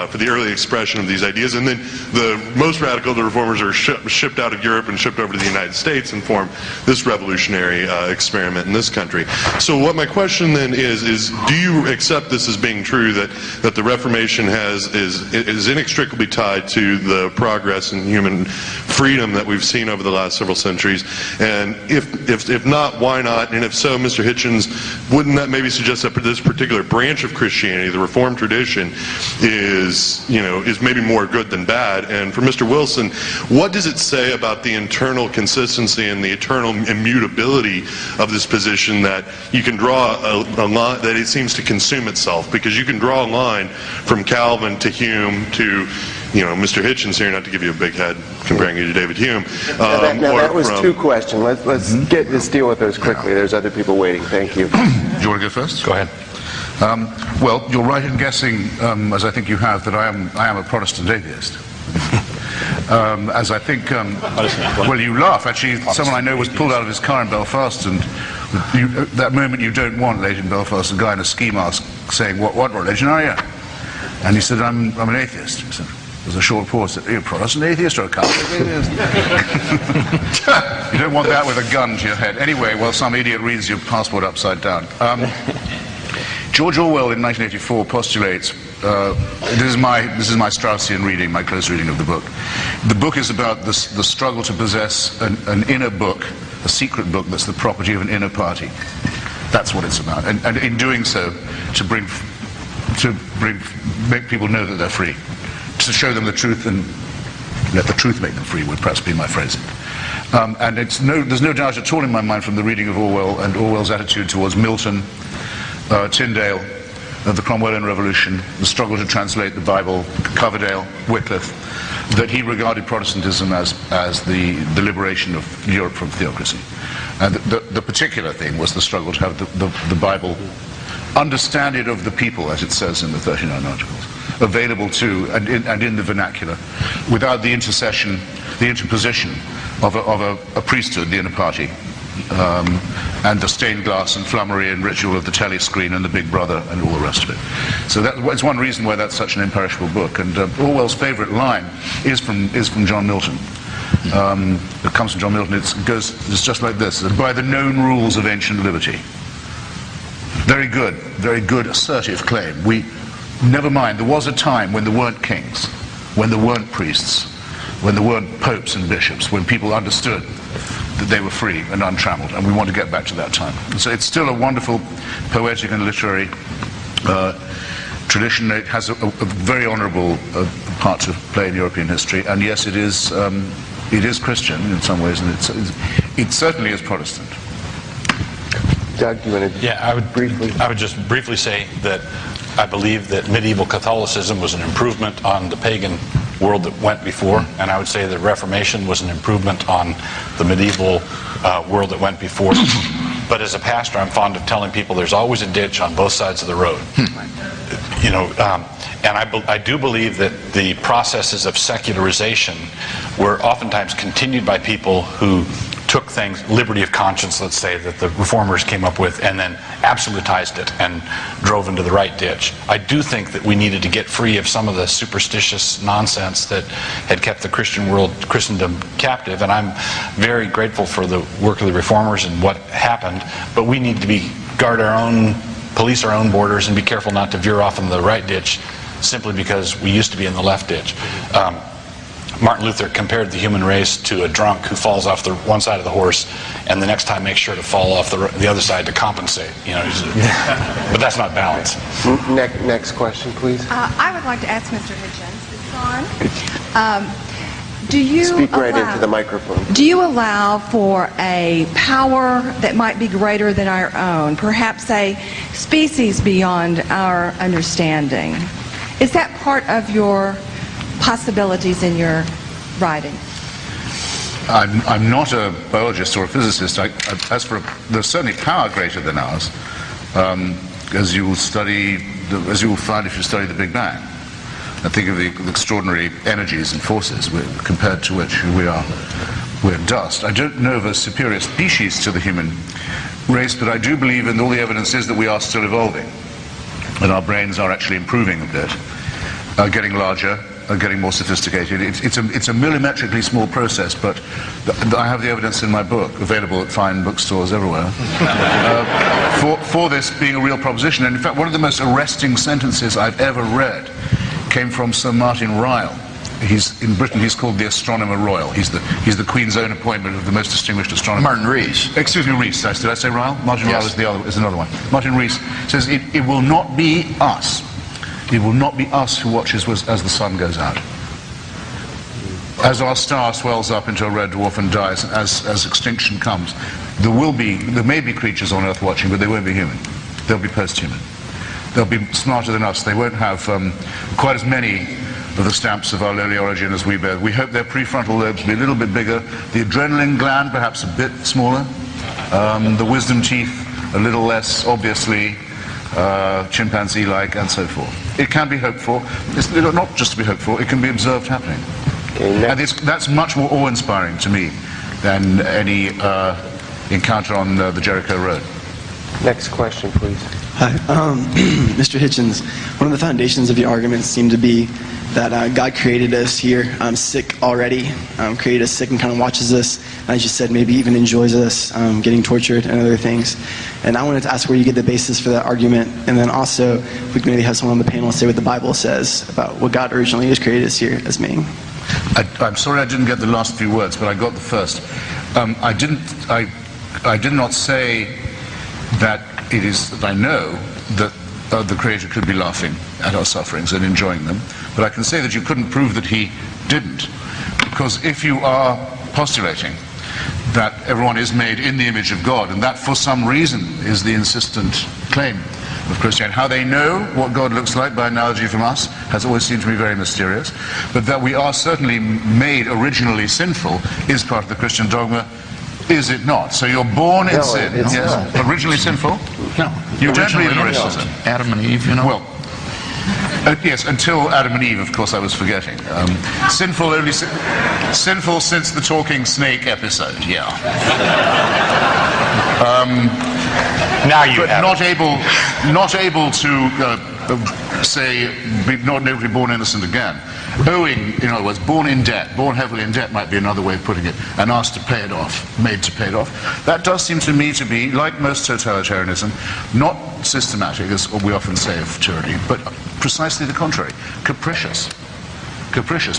For the early expression of these ideas. And then the most radical of the reformers are shipped out of Europe and shipped over to the United States and form this revolutionary experiment in this country. So what my question then is do you accept this as being true, that the Reformation is inextricably tied to the progress in human freedom that we've seen over the last several centuries? And if not, why not? And if so, Mr. Hitchens, wouldn't that maybe suggest that this particular branch of Christianity, the Reformed tradition, is maybe more good than bad? And for Mr. Wilson, what does it say about the internal consistency and the eternal immutability of this position, that you can draw a line, that it seems to consume itself? Because you can draw a line from Calvin to Hume to Mr. Hitchens here, not to give you a big head comparing you to David Hume. Now that was two questions. Let's deal with those quickly. There's other people waiting. Thank you. Do you want to go first? Go ahead. Well, you're right in guessing, as I think you have, that I am a Protestant atheist. As I think, well, you laugh. Actually, someone I know was pulled out of his car in Belfast, and that moment you don't want late in Belfast, a guy in a ski mask saying, "What religion are you?" And he said, "I'm an atheist." He said, there's a short pause. Are you a Protestant atheist or a Catholic atheist? You don't want that with a gun to your head. Anyway, well, some idiot reads your passport upside down. George Orwell in 1984 postulates, this is my Straussian reading, my close reading of the book. The book is about the struggle to possess an inner book, a secret book that's the property of an inner party. That's what it's about. And in doing so, to make people know that they're free. To show them the truth and let the truth make them free would perhaps be my phrasing. And there's no doubt at all in my mind from the reading of Orwell and Orwell's attitude towards Milton, Tyndale, the Cromwellian Revolution, the struggle to translate the Bible, Coverdale, Wycliffe, that he regarded Protestantism as the liberation of Europe from theocracy. And the particular thing was the struggle to have the Bible, understand it of the people, as it says in the 39 Articles, available to and in the vernacular, without the interposition of a priesthood, the inner party, and the stained glass and flummery and ritual of the telescreen and the Big Brother and all the rest of it. So that's one reason why that's such an imperishable book. And Orwell's favourite line is from John Milton. It comes from John Milton. It's just like this: by the known rules of ancient liberty. Very good assertive claim. Never mind, there was a time when there weren't kings, when there weren't priests, when there weren't popes and bishops, when people understood that they were free and untrammeled, and we want to get back to that time. So it's still a wonderful poetic and literary tradition. It has a very honourable part to play in European history, and yes, it is Christian in some ways, and it certainly is Protestant. Doug, do you want to? Yeah, I would just briefly say that I believe that medieval Catholicism was an improvement on the pagan world that went before, and I would say the Reformation was an improvement on the medieval world that went before. But as a pastor, I'm fond of telling people there's always a ditch on both sides of the road. And I do believe that the processes of secularization were oftentimes continued by people who took things, liberty of conscience, let's say, that the reformers came up with, and then absolutized it and drove into the right ditch. I do think that we needed to get free of some of the superstitious nonsense that had kept the Christendom captive, and I'm very grateful for the work of the reformers and what happened, but we need to police our own borders and be careful not to veer off in the right ditch simply because we used to be in the left ditch. Martin Luther compared the human race to a drunk who falls off the one side of the horse and the next time makes sure to fall off the other side to compensate. But that's not balance. Next question, please. I would like to ask Mr. Hitchens, it's on. Do you Speak right into the microphone. Do you allow for a power that might be greater than our own, perhaps a species beyond our understanding? Is that part of your possibilities in your writing? I'm not a biologist or a physicist. There's certainly power greater than ours, as you will find if you study the Big Bang. I think of the extraordinary energies and forces compared to which we're dust. I don't know of a superior species to the human race, but I do believe, and all the evidence is, that we are still evolving, and our brains are actually improving a bit, getting larger, getting more sophisticated. It's a millimetrically small process, but I have the evidence in my book, available at fine bookstores everywhere, for this being a real proposition. And in fact, one of the most arresting sentences I've ever read came from Sir Martin Ryle. In Britain, he's called the Astronomer Royal. He's the Queen's own appointment of the most distinguished astronomer. Martin Rees. Excuse me, Rees. Did I say Ryle? Martin Yes. Ryle is another one. Martin Rees says, it will not be us. It will not be us who watches as the sun goes out. As our star swells up into a red dwarf and dies, as extinction comes, there may be creatures on Earth watching, but they won't be human. They'll be post-human. They'll be smarter than us. They won't have quite as many of the stamps of our lowly origin as we bear. We hope their prefrontal lobes be a little bit bigger, the adrenaline gland perhaps a bit smaller, the wisdom teeth a little less obviously chimpanzee-like, and so forth. It can be hoped for. It's not just to be hoped for, it can be observed happening. Okay, and that's much more awe-inspiring to me than any encounter on the Jericho Road. Next question, please. Hi. Mr. Hitchens, one of the foundations of your arguments seem to be that God created us here sick already, created us sick and kind of watches us, and as you said, maybe even enjoys us getting tortured and other things. And I wanted to ask where you get the basis for that argument, and then also if we could maybe have someone on the panel say what the Bible says about what God originally has created us here as being. I'm sorry I didn't get the last few words, but I got the first. I did not say that it is that I know that the Creator could be laughing at our sufferings and enjoying them, but I can say that you couldn't prove that He didn't, because if you are postulating that everyone is made in the image of God, and that for some reason is the insistent claim of Christianity, how they know what God looks like by analogy from us has always seemed to me very mysterious, but that we are certainly made originally sinful is part of the Christian dogma. Is it not? So you're born in sin. It's yes. not. Originally sinful? No. You don't believe in Originally, original sin? Adam and Eve, you know. Well, yes, until Adam and Eve, of course, I was forgetting. Sinful since the talking snake episode, yeah. Now you but have not able to say, not able to be born innocent again. Owing, in other words, born in debt, born heavily in debt might be another way of putting it, and asked to pay it off, made to pay it off. That does seem to me to be, like most totalitarianism, not systematic, as we often say of tyranny, but precisely the contrary. Capricious,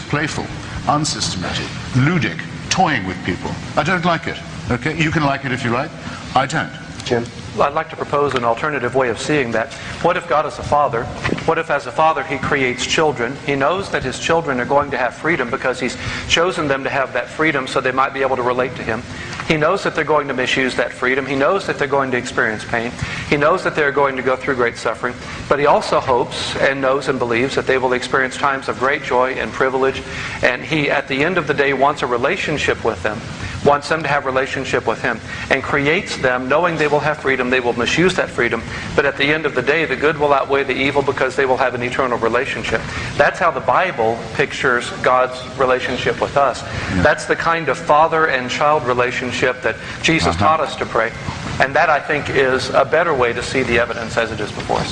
playful, unsystematic, ludic, toying with people. I don't like it. Okay, you can like it if you like. I don't. Jim? Well, I'd like to propose an alternative way of seeing that. What if God is a father? What if as a father He creates children? He knows that His children are going to have freedom because He's chosen them to have that freedom so they might be able to relate to Him. He knows that they're going to misuse that freedom. He knows that they're going to experience pain. He knows that they're going to go through great suffering. But He also hopes and knows and believes that they will experience times of great joy and privilege. And He, at the end of the day, wants a relationship with them. Wants them to have a relationship with Him, and creates them knowing they will have freedom, they will misuse that freedom, but at the end of the day the good will outweigh the evil because they will have an eternal relationship. That's how the Bible pictures God's relationship with us. Yeah. That's the kind of father and child relationship that Jesus taught us to pray, and that I think is a better way to see the evidence as it is before us.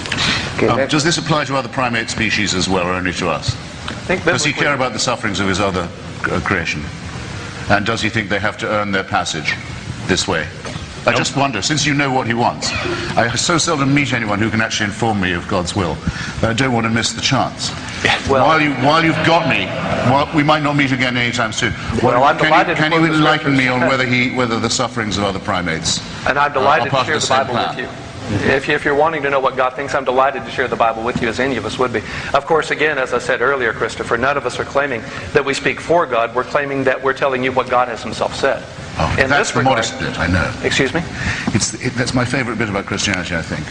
Okay, does this apply to other primate species as well, or only to us? Does He care about the sufferings of His other creation? And does He think they have to earn their passage this way? I just wonder, since you know what He wants, I so seldom meet anyone who can actually inform me of God's will, that I don't want to miss the chance. Well, while you've got me, we might not meet again anytime soon. Can you enlighten me on whether the sufferings of other primates and I'm delighted are part to share of the the same Bible plan? with you. If you're wanting to know what God thinks, I'm delighted to share the Bible with you, as any of us would be. Of course, again, as I said earlier, Christopher, none of us are claiming that we speak for God. We're claiming that we're telling you what God has himself said. Oh, that's the modest bit, I know. Excuse me? That's my favorite bit about Christianity, I think.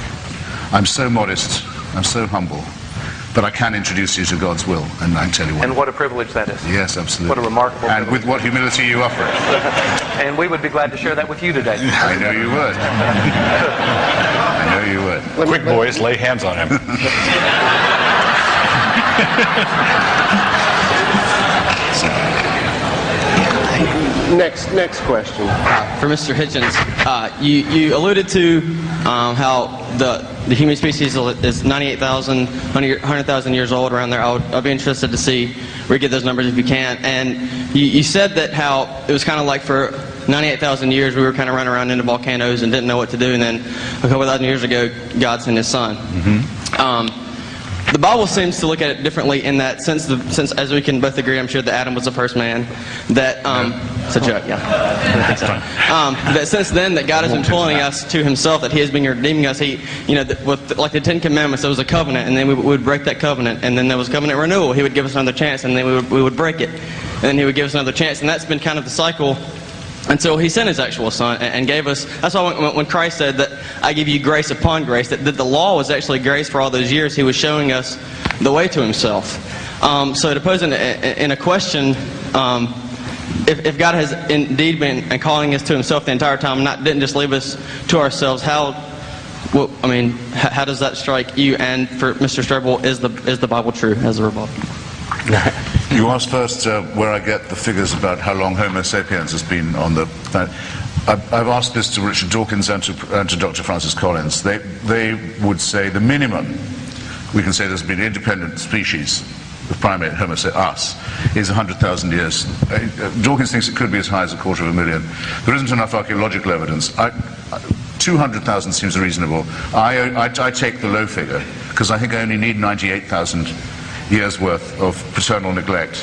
I'm so modest, I'm so humble, but I can introduce you to God's will, and I can tell you what. And what a privilege that is. Yes, absolutely. What a remarkable And privilege. with what humility you offer it. And we would be glad to share that with you today. I know you would. I know you would. Quick, boys, lay hands on him. Next question. For Mr. Hitchens, you alluded to how the human species is 98,000, 100,000 years old, around there. I'll be interested to see where you get those numbers if you can. And you said that how it was kind of like for 98,000 years we were kind of running around into volcanoes and didn't know what to do, and then a couple thousand years ago God sent his son. The Bible seems to look at it differently in that since as we can both agree, I'm sure that Adam was the first man, that it's a joke, yeah. That since then that God has been pulling us to himself, that he has been redeeming us. He, with like the 10 Commandments, there was a covenant, and then we would break that covenant, and then there was covenant renewal. He would give us another chance, and then we would break it, and then he would give us another chance, and that's been kind of the cycle until he sent his actual son and gave us. That's why when Christ said that I give you grace upon grace, that the law was actually grace for all those years. He was showing us the way to himself. So to pose in a question, if God has indeed been calling us to himself the entire time, didn't just leave us to ourselves, how does that strike you? And for Mr. Strobel, is the Bible true as a rebuttal? You asked first where I get the figures about how long Homo sapiens has been on the planet. I've asked this to Richard Dawkins and to Dr. Francis Collins. They would say the minimum we can say there's been independent species of primate, Homo sapiens, us, is 100,000 years. Dawkins thinks it could be as high as 250,000. There isn't enough archaeological evidence. 200,000 seems reasonable. I take the low figure because I think I only need 98,000 years worth of paternal neglect,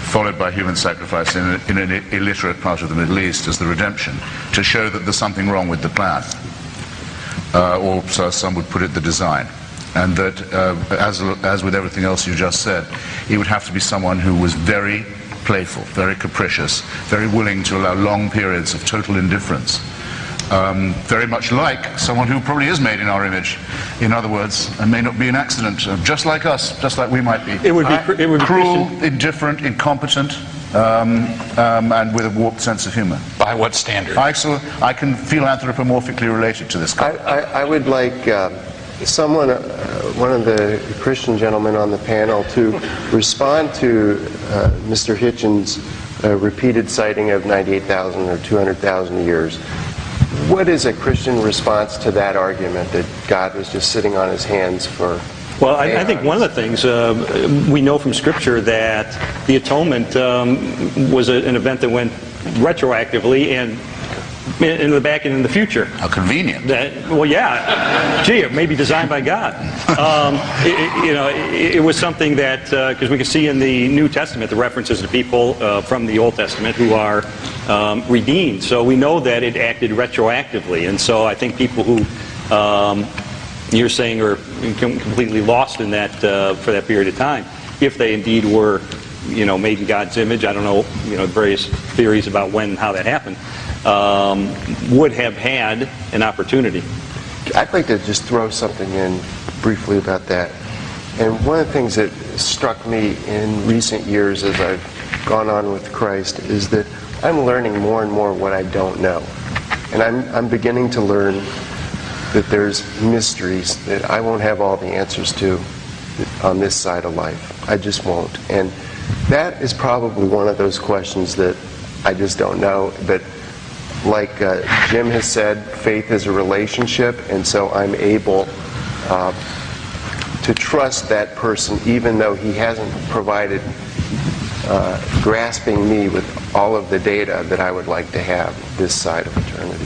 followed by human sacrifice in an illiterate part of the Middle East as the redemption, to show that there's something wrong with the plan, or so as some would put it, the design. And that, as with everything else you just said, he would have to be someone who was very playful, very capricious, very willing to allow long periods of total indifference. Very much like someone who probably is made in our image, in other words, and may not be an accident, just like us, just like we might be. It would be cruel, indifferent, incompetent, and with a warped sense of humor. By what standard? I can feel anthropomorphically related to this guy. I would like someone, one of the Christian gentlemen on the panel, to respond to Mr. Hitchens' repeated citing of 98,000 or 200,000 years. What is a Christian response to that argument that God was just sitting on his hands for? Well, I think one of the things we know from Scripture that the atonement was an event that went retroactively and in the back and in the future. How convenient. Well, yeah. Gee, it may be designed by God. It was something that, because we can see in the New Testament the references to people from the Old Testament who are redeemed. So we know that it acted retroactively. And so I think people who you're saying are completely lost in that for that period of time, if they indeed were, made in God's image, I don't know, various theories about when and how that happened, would have had an opportunity. I'd like to just throw something in briefly about that. And one of the things that struck me in recent years as I've gone on with Christ is that I'm learning more and more what I don't know. And I'm beginning to learn that there's mysteries that I won't have all the answers to on this side of life. I just won't. And that is probably one of those questions that I just don't know. But like Jim has said, faith is a relationship, and so I'm able to trust that person even though he hasn't provided grasping me with all of the data that I would like to have this side of eternity.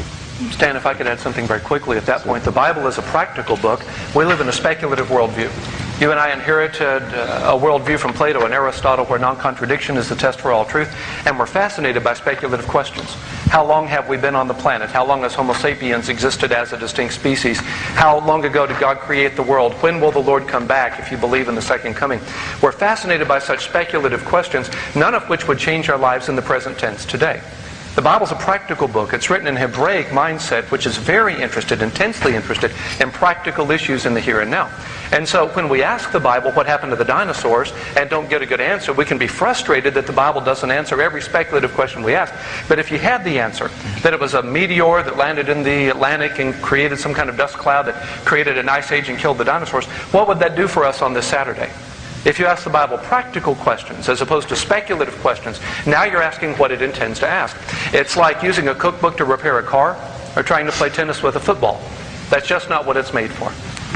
Stan, if I could add something very quickly at that point. The Bible is a practical book. We live in a speculative worldview. You and I inherited a worldview from Plato and Aristotle where non-contradiction is the test for all truth, and we're fascinated by speculative questions. How long have we been on the planet? How long has Homo sapiens existed as a distinct species? How long ago did God create the world? When will the Lord come back, if you believe in the second coming? We're fascinated by such speculative questions, none of which would change our lives in the present tense today. The Bible's a practical book. It's written in Hebraic mindset, which is very interested, intensely interested in practical issues in the here and now. And so when we ask the Bible what happened to the dinosaurs and don't get a good answer, we can be frustrated that the Bible doesn't answer every speculative question we ask. But if you had the answer, that it was a meteor that landed in the Atlantic and created some kind of dust cloud that created an ice age and killed the dinosaurs, what would that do for us on this Saturday? If you ask the Bible practical questions as opposed to speculative questions, now you're asking what it intends to ask. It's like using a cookbook to repair a car or trying to play tennis with a football. That's just not what it's made for.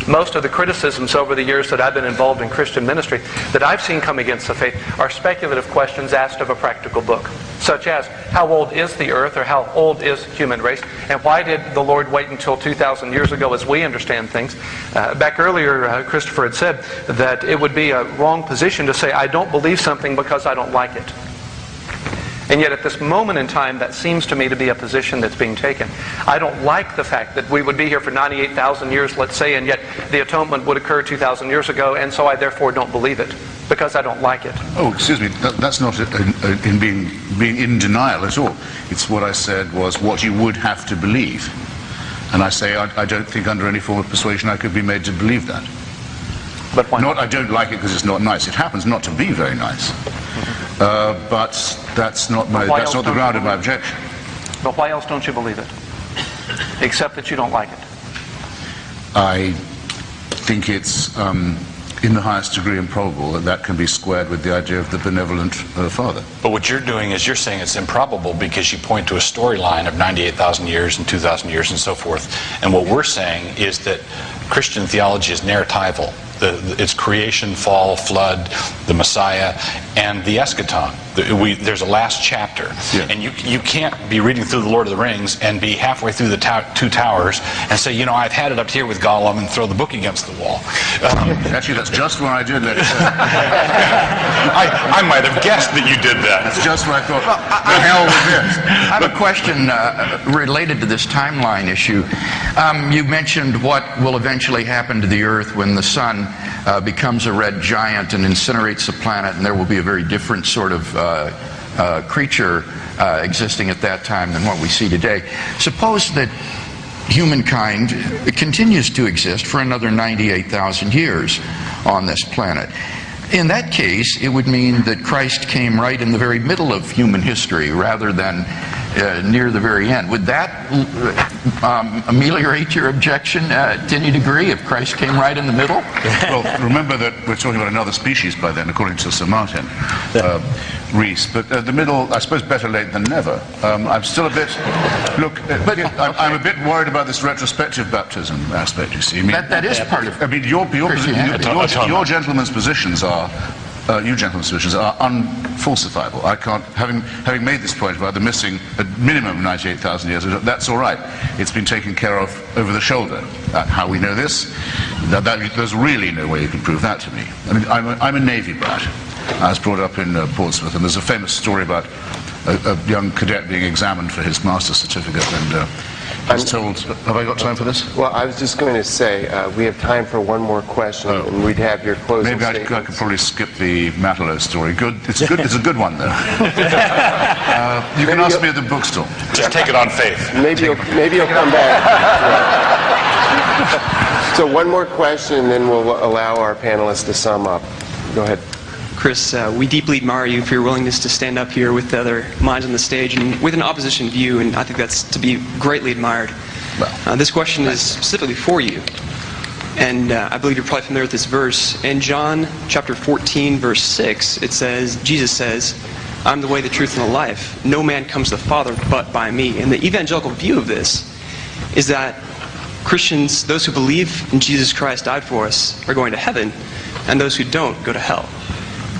Most of the criticisms over the years that I've been involved in Christian ministry that I've seen come against the faith are speculative questions asked of a practical book, such as, how old is the earth, or how old is human race, and why did the Lord wait until 2,000 years ago as we understand things? Back earlier, Christopher had said that it would be a wrong position to say, I don't believe something because I don't like it. And yet at this moment in time, that seems to me to be a position that's being taken. I don't like the fact that we would be here for 98,000 years, let's say, and yet the atonement would occur 2,000 years ago, and so I therefore don't believe it, because I don't like it. Oh, excuse me, that's not in being in denial at all. It's what I said was what you would have to believe. And I say I don't think under any form of persuasion I could be made to believe that. But why not? I don't like it because it's not nice. It happens not to be very nice. But that's not the ground of my objection. But why else don't you believe it? Except that you don't like it. I think it's in the highest degree improbable that that can be squared with the idea of the benevolent Father. But what you're doing is you're saying it's improbable because you point to a storyline of 98,000 years and 2,000 years and so forth. And what we're saying is that Christian theology is narratival. It's creation, fall, flood, the Messiah, and the eschaton. There's a last chapter. Yeah. And you can't be reading through the Lord of the Rings and be halfway through the two towers and say, you know, I've had it up here with Gollum, and throw the book against the wall. Actually, that's just what I did. I might have guessed that you did that. That's just what I thought. The hell with this? I have a question related to this timeline issue. You mentioned what will eventually happen to the Earth when the sun becomes a red giant and incinerates the planet, and there will be a very different sort of creature existing at that time than what we see today. Suppose that humankind continues to exist for another 98,000 years on this planet. In that case, it would mean that Christ came right in the very middle of human history rather than near the very end. Would that ameliorate your objection to any degree if Christ came right in the middle? Well, remember that we're talking about another species by then, according to Sir Martin Rees. But the middle, I suppose, better late than never. I'm still a bit... Look, I'm a bit worried about this retrospective baptism aspect, you see. I mean, that is part of your gentlemen's positions are... you gentlemen's positions are unfalsifiable. I can't, having made this point about the missing a minimum of 98,000 years, that's all right. It's been taken care of over the shoulder. How we know this? There's really no way you can prove that to me. I mean, I'm a Navy brat. I was brought up in Portsmouth, and there's a famous story about a young cadet being examined for his master's certificate, and I was told, have I got time for this? Well, I was just going to say, we have time for one more question, and we'd have your closing statements. Maybe I could probably skip the Matelot story. It's a good one, though. You can ask me at the bookstore. Just take it on faith. Maybe you'll come back. So one more question, and then we'll allow our panelists to sum up. Go ahead. Chris, we deeply admire you for your willingness to stand up here with the other minds on the stage and with an opposition view, and I think that's to be greatly admired. This question is specifically for you, and I believe you're probably familiar with this verse. In John chapter 14, verse 6, it says, Jesus says, I'm the way, the truth, and the life. No man comes to the Father but by me. And the evangelical view of this is that Christians, those who believe in Jesus Christ died for us, are going to heaven, and those who don't go to hell.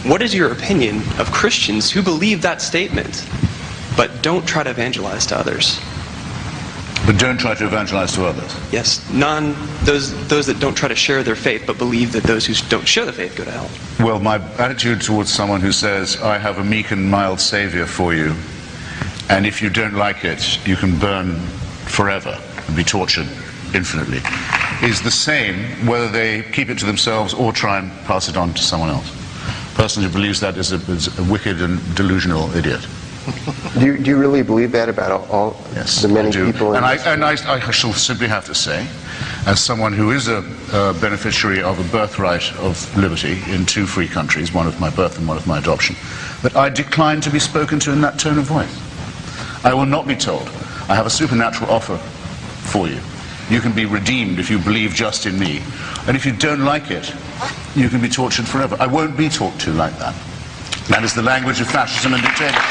What is your opinion of Christians who believe that statement, but don't try to evangelize to others? But don't try to evangelize to others. Yes, those that don't try to share their faith, but believe that those who don't share the faith go to hell. Well, my attitude towards someone who says, I have a meek and mild Savior for you, and if you don't like it, you can burn forever and be tortured infinitely, is the same whether they keep it to themselves or try and pass it on to someone else. A person who believes that is a wicked and delusional idiot. Do you really believe that about all yes, the many I do. people? And I shall simply have to say, as someone who is a beneficiary of a birthright of liberty in 2 free countries, one of my birth and one of my adoption, that I decline to be spoken to in that tone of voice. I will not be told, I have a supernatural offer for you. You can be redeemed if you believe just in me. And if you don't like it, you can be tortured forever. I won't be talked to like that. That is the language of fascism and dictatorship.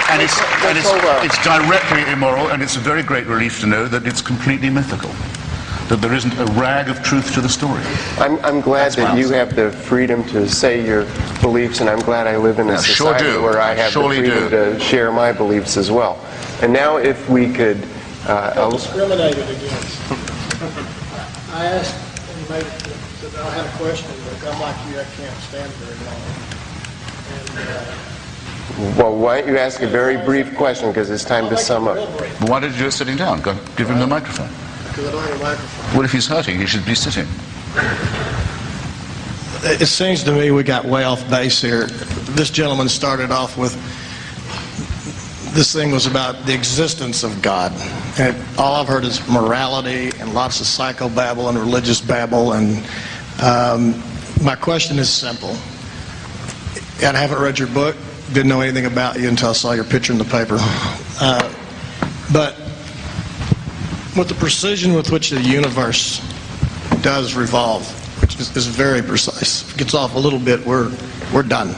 It's directly immoral, and it's a very great relief to know that it's completely mythical, that there isn't a rag of truth to the story. I'm glad that you have the freedom to say your beliefs, and I'm glad I live in a society where I have the freedom to share my beliefs as well. And now if we could... discriminated against. I asked anybody that I had a question, but I'm like you, I can't stand very long. And, well, why don't you ask a very brief question, because it's time to sum up. Why did you do it sitting down? Go, give him the microphone. Because I don't have a microphone. Well, if he's hurting, he should be sitting. It seems to me we got way off base here. This gentleman started off with, this thing was about the existence of God. And all I've heard is morality and lots of psychobabble and religious babble. And my question is simple. And I haven't read your book. Didn't know anything about you until I saw your picture in the paper. But with the precision with which the universe does revolve, which is very precise, if it gets off a little bit, we're done.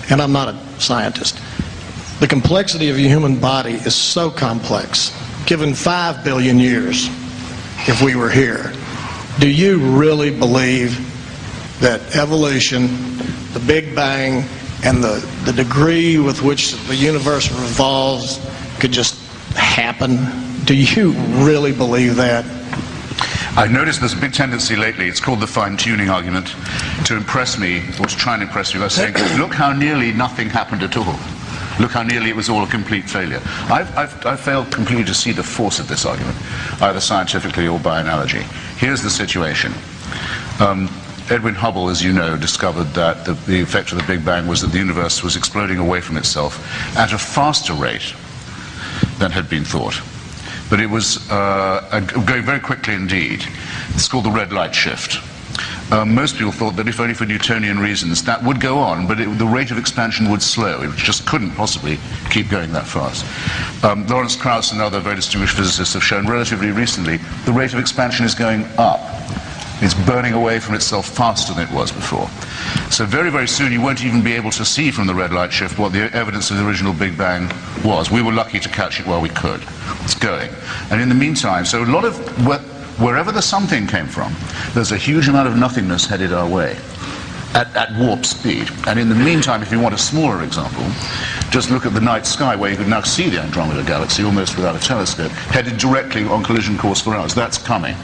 And I'm not a scientist. The complexity of the human body is so complex. Given 5 billion years, if we were here, do you really believe that evolution, the Big Bang, and the degree with which the universe revolves could just happen? Do you really believe that? I've noticed there's a big tendency lately, it's called the fine-tuning argument, to impress me, or to try and impress me by saying, look how nearly nothing happened at all. Look how nearly it was all a complete failure. I've failed completely to see the force of this argument, either scientifically or by analogy. Here's the situation. Edwin Hubble, as you know, discovered that the effect of the Big Bang was that the universe was exploding away from itself at a faster rate than had been thought. But it was going very quickly indeed. It's called the red light shift. Most people thought that if only for Newtonian reasons that would go on, but the rate of expansion would slow. It just couldn't possibly keep going that fast. Lawrence Krauss and other very distinguished physicists have shown relatively recently the rate of expansion is going up. It's burning away from itself faster than it was before. So very, very soon you won't even be able to see from the red light shift what the evidence of the original Big Bang was. We were lucky to catch it while we could. It's going. And in the meantime, so a lot of wherever the something came from, there's a huge amount of nothingness headed our way at warp speed. And in the meantime, if you want a smaller example, just look at the night sky where you can now see the Andromeda Galaxy almost without a telescope, headed directly on collision course for ours. That's coming.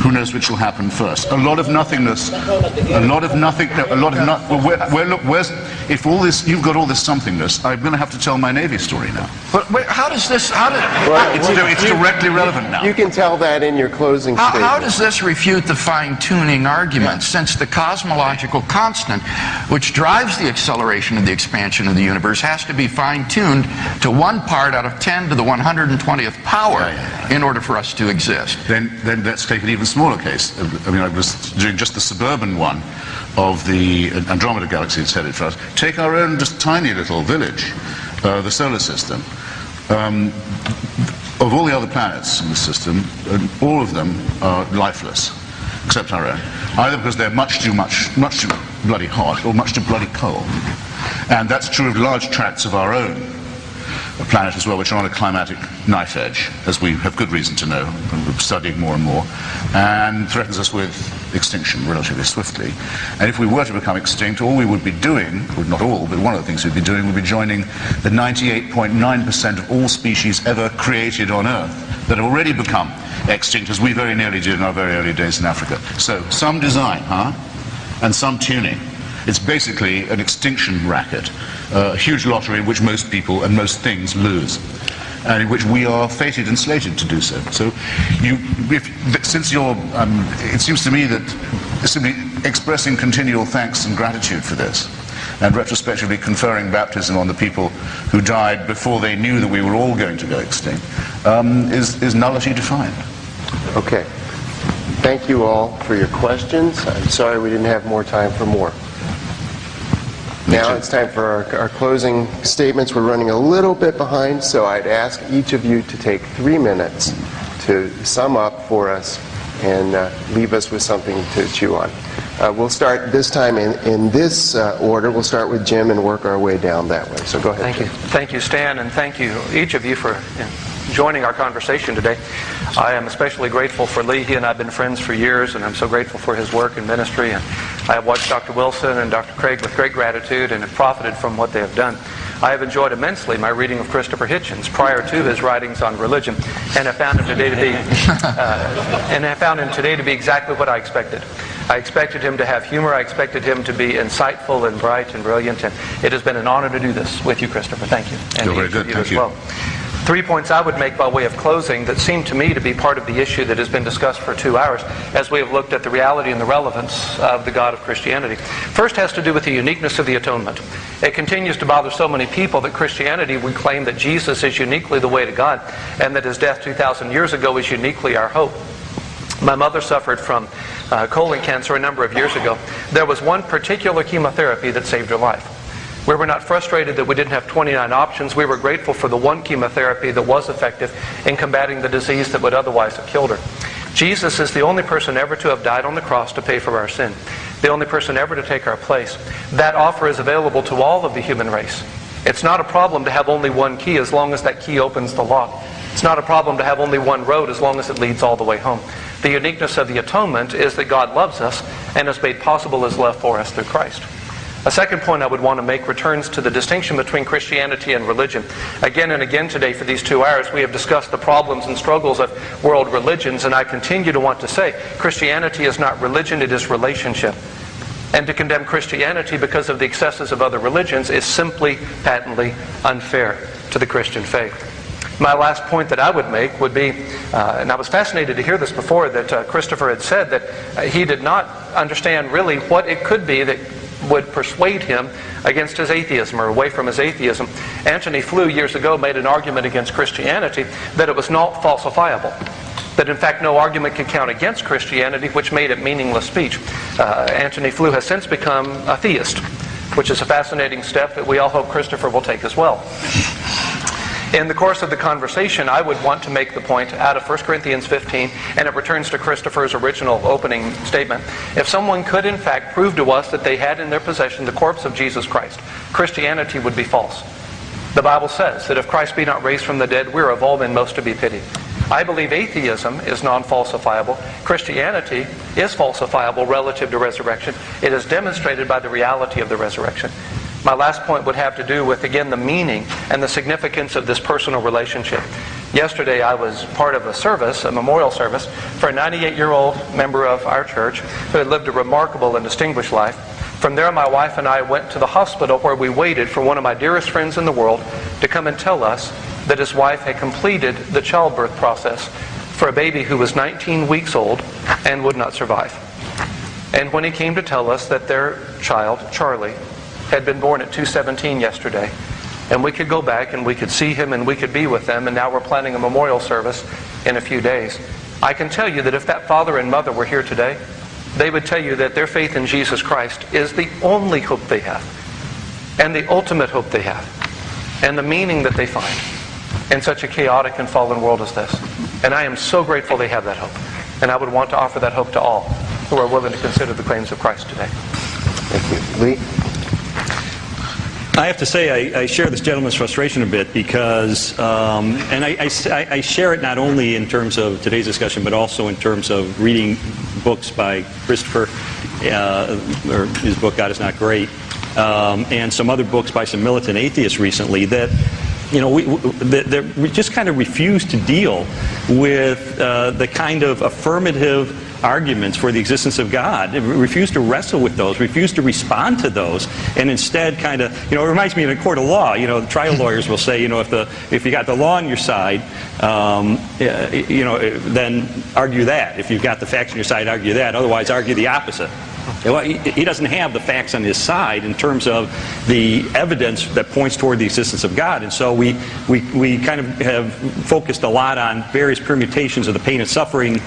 Who knows which will happen first? A lot of nothingness, a lot of nothing, no, a lot of not. Well, look, where's, if all this, you've got all this somethingness, I'm going to have to tell my Navy story now. But wait, how does this, it's directly relevant now. You can tell that in your closing statement. How does this refute the fine-tuning argument, since the cosmological constant, which drives the acceleration of the expansion of the universe, has to be fine-tuned to 1 part out of 10 to the 120th power in order for us to exist? Then let's take an even smaller case. I mean, I was doing just the suburban one of the Andromeda Galaxy that's headed for us. Take our own just tiny little village, the solar system. Of all the other planets in the system, all of them are lifeless, except our own. Either because they're much too bloody hot, or much too bloody cold. And that's true of large tracts of our own planet as well, which are on a climatic knife edge, as we have good reason to know, and we're studying more and more, and threatens us with extinction relatively swiftly. And if we were to become extinct, all we would be doing, well, not all, but one of the things we'd be doing would be joining the 98.9% of all species ever created on Earth that have already become extinct, as we very nearly did in our very early days in Africa. So some design, and some tuning. It's basically an extinction racket, a huge lottery in which most people and most things lose, and in which we are fated and slated to do so. So, since you're, it seems to me that simply expressing continual thanks and gratitude for this, and retrospectively conferring baptism on the people who died before they knew that we were all going to go extinct, is nullity defined. Okay. Thank you all for your questions. I'm sorry we didn't have more time for more. Now it's time for our closing statements. We're running a little bit behind, so I'd ask each of you to take 3 minutes to sum up for us and leave us with something to chew on. We'll start this time in this order. We'll start with Jim and work our way down that way. So go ahead. Thank you. Thank you, Stan, and thank you, each of you, for joining our conversation today. I am especially grateful for Lee. He and I have been friends for years, and I'm so grateful for his work and ministry. And I have watched Dr. Wilson and Dr. Craig with great gratitude and have profited from what they have done. I have enjoyed immensely my reading of Christopher Hitchens prior to his writings on religion, and have found him today to be exactly what I expected. I expected him to have humor. I expected him to be insightful and bright and brilliant, and it has been an honor to do this with you, Christopher. Thank you. And you're very good. Thank you. Well. 3 points I would make by way of closing that seem to me to be part of the issue that has been discussed for 2 hours as we have looked at the reality and the relevance of the God of Christianity. First has to do with the uniqueness of the atonement. It continues to bother so many people that Christianity would claim that Jesus is uniquely the way to God and that his death 2,000 years ago is uniquely our hope. My mother suffered from colon cancer a number of years ago. There was one particular chemotherapy that saved her life. We were not frustrated that we didn't have 29 options. We were grateful for the one chemotherapy that was effective in combating the disease that would otherwise have killed her. Jesus is the only person ever to have died on the cross to pay for our sin, the only person ever to take our place. That offer is available to all of the human race. It's not a problem to have only one key as long as that key opens the lock. It's not a problem to have only one road as long as it leads all the way home. The uniqueness of the atonement is that God loves us and has made possible his love for us through Christ. A second point I would want to make returns to the distinction between Christianity and religion. Again and again today for these 2 hours we have discussed the problems and struggles of world religions, and I continue to want to say Christianity is not religion, it is relationship. And to condemn Christianity because of the excesses of other religions is simply patently unfair to the Christian faith. My last point that I would make would be, and I was fascinated to hear this before, that Christopher had said that he did not understand really what it could be that would persuade him against his atheism or away from his atheism. Antony Flew years ago made an argument against Christianity that it was not falsifiable, that in fact no argument could count against Christianity, which made it meaningless speech. Antony Flew has since become a theist, which is a fascinating step that we all hope Christopher will take as well. In the course of the conversation, I would want to make the point out of 1 Corinthians 15, and it returns to Christopher's original opening statement. If someone could in fact prove to us that they had in their possession the corpse of Jesus Christ, Christianity would be false. The Bible says that if Christ be not raised from the dead, we are of all men most to be pitied. I believe atheism is non-falsifiable. Christianity is falsifiable relative to resurrection. It is demonstrated by the reality of the resurrection. My last point would have to do with, again, the meaning and the significance of this personal relationship. Yesterday I was part of a service, a memorial service, for a 98-year-old member of our church who had lived a remarkable and distinguished life. From there, my wife and I went to the hospital where we waited for one of my dearest friends in the world to come and tell us that his wife had completed the childbirth process for a baby who was 19 weeks old and would not survive. And when he came to tell us that their child, Charlie, had been born at 2:17 yesterday, and we could go back and we could see him and we could be with them, and now we're planning a memorial service in a few days. I can tell you that if that father and mother were here today, they would tell you that their faith in Jesus Christ is the only hope they have, and the ultimate hope they have, and the meaning that they find in such a chaotic and fallen world as this. And I am so grateful they have that hope, and I would want to offer that hope to all who are willing to consider the claims of Christ today. Thank you. Lee? I have to say I share this gentleman's frustration a bit because, and I share it not only in terms of today's discussion, but also in terms of reading books by Christopher, or his book God Is Not Great, and some other books by some militant atheists recently, that we just kind of refuse to deal with the kind of affirmative arguments for the existence of God. We refuse to wrestle with those, refuse to respond to those, and instead kind of, it reminds me of a court of law. The trial lawyers will say, if you got the law on your side, then argue that. If you've got the facts on your side, argue that. Otherwise, argue the opposite. Well, he doesn't have the facts on his side in terms of the evidence that points toward the existence of God. And so we kind of have focused a lot on various permutations of the pain and suffering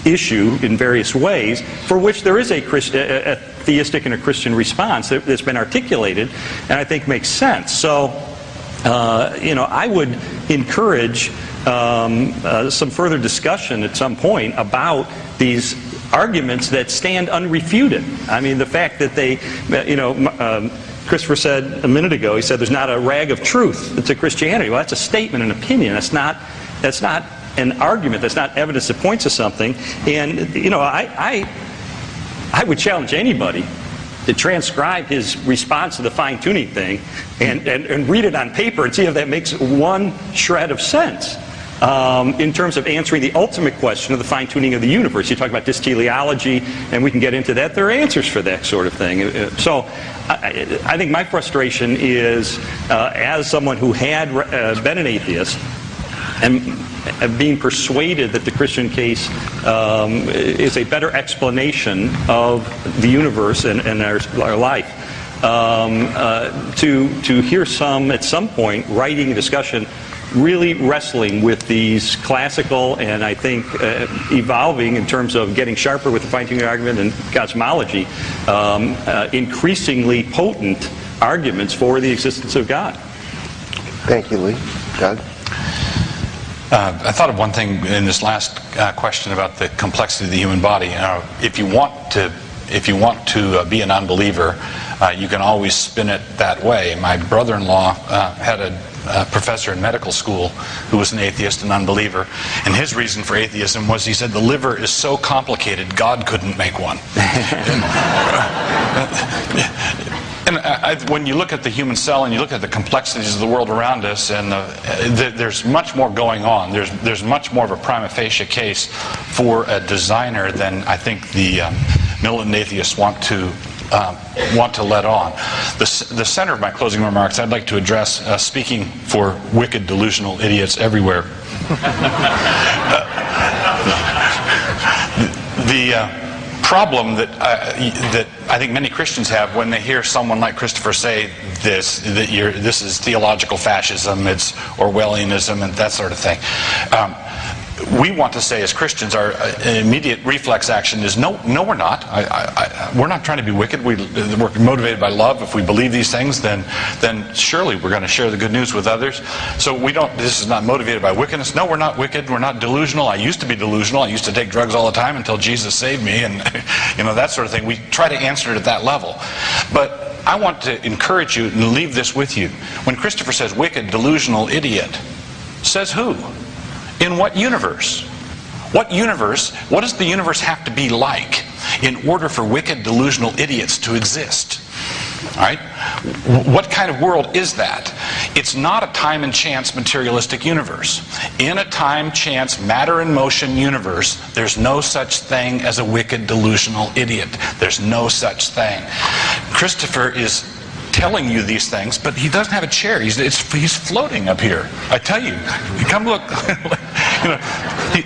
issue in various ways, for which there is a theistic and a Christian response that's been articulated, and I think makes sense. So, I would encourage some further discussion at some point about these arguments that stand unrefuted. I mean, the fact that they, Christopher said a minute ago, he said there's not a rag of truth to Christianity. Well, that's a statement, an opinion. That's not an argument. That's not evidence that points to something. And, I would challenge anybody to transcribe his response to the fine-tuning thing and read it on paper and see if that makes one shred of sense. In terms of answering the ultimate question of the fine-tuning of the universe. You talk about dysteleology, and we can get into that. There are answers for that sort of thing. So I think my frustration is, as someone who had been an atheist, and being persuaded that the Christian case is a better explanation of the universe and our life, to hear some, at some point, writing a discussion really wrestling with these classical and I think evolving in terms of getting sharper with the fine-tuning argument and cosmology, increasingly potent arguments for the existence of God. Thank you, Lee. Doug? I thought of one thing in this last question about the complexity of the human body. If you want to be an unbeliever, you can always spin it that way. My brother-in-law had a professor in medical school who was an atheist and unbeliever, and his reason for atheism was, he said, the liver is so complicated God couldn't make one. And when you look at the human cell and you look at the complexities of the world around us, and there's much more going on. There's much more of a prima facie case for a designer than I think the militant atheists want to let on. The center of my closing remarks, I'd like to address, speaking for wicked, delusional idiots everywhere. The problem that I think many Christians have when they hear someone like Christopher say this is theological fascism, it's Orwellianism, and that sort of thing. We want to say as Christians, our immediate reflex action is, no, we're not. We're not trying to be wicked. We're motivated by love. If we believe these things, then surely we're going to share the good news with others. So this is not motivated by wickedness. No, we're not wicked. We're not delusional. I used to be delusional. I used to take drugs all the time until Jesus saved me, and that sort of thing. We try to answer it at that level. But I want to encourage you and leave this with you. When Christopher says wicked, delusional, idiot, says who? In what universe? What does the universe have to be like in order for wicked, delusional idiots to exist? All right? What kind of world is that? It's not a time and chance materialistic universe. In a time, chance, matter and motion universe, there's no such thing as a wicked, delusional idiot. There's no such thing. Christopher is telling you these things, but he doesn't have a chair. He's floating up here. I tell you, come look.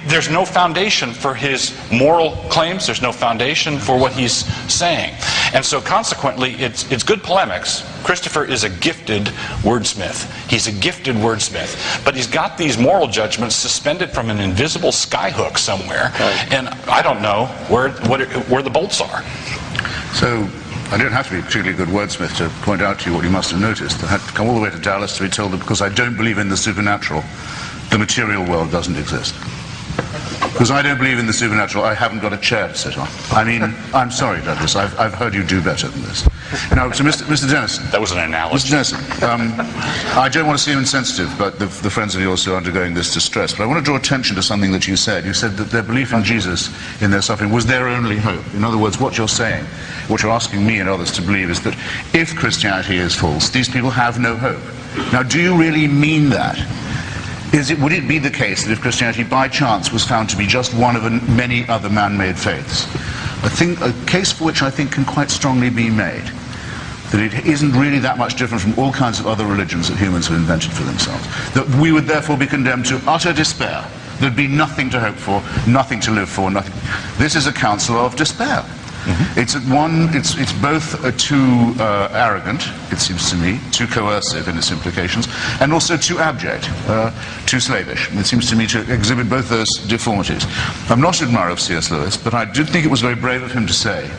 There's no foundation for his moral claims. There's no foundation for what he's saying. And so consequently, it's good polemics. Christopher is a gifted wordsmith. He's a gifted wordsmith. But he's got these moral judgments suspended from an invisible skyhook somewhere. And I don't know where the bolts are. So I don't have to be a particularly good wordsmith to point out to you what you must have noticed. I had to come all the way to Dallas to be told that because I don't believe in the supernatural, the material world doesn't exist. Because I don't believe in the supernatural, I haven't got a chair to sit on. I mean, I'm sorry, Douglas, I've heard you do better than this. Now, to Mr. Dennison. That was an analogy. Mr. Dennison, I don't want to seem insensitive, but the friends of yours who are undergoing this distress, but I want to draw attention to something that you said. You said that their belief in Jesus in their suffering was their only hope. In other words, what you're saying, what you're asking me and others to believe is that if Christianity is false, these people have no hope. Now, do you really mean that? Would it be the case that if Christianity by chance was found to be just one of many other man-made faiths, a case for which I think can quite strongly be made, that it isn't really that much different from all kinds of other religions that humans have invented for themselves, that we would therefore be condemned to utter despair, there'd be nothing to hope for, nothing to live for, nothing. This is a counsel of despair. Mm-hmm. It's both too arrogant, it seems to me, too coercive in its implications, and also too abject, too slavish. It seems to me to exhibit both those deformities. I'm not an admirer of C.S. Lewis, but I did think it was very brave of him to say,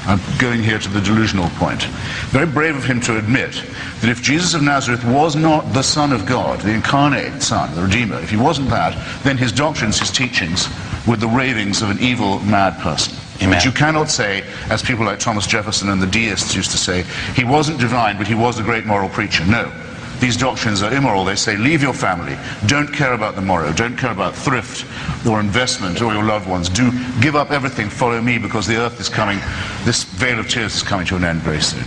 I'm going here to the delusional point, very brave of him to admit that if Jesus of Nazareth was not the Son of God, the incarnate Son, the Redeemer, if he wasn't that, then his doctrines, his teachings, were the ravings of an evil, mad person. Amen. But you cannot say, as people like Thomas Jefferson and the deists used to say, he wasn't divine, but he was a great moral preacher. No. These doctrines are immoral. They say, leave your family. Don't care about the morrow. Don't care about thrift or investment or your loved ones. Do give up everything. Follow me, because the earth is coming. This veil of tears is coming to an end very soon.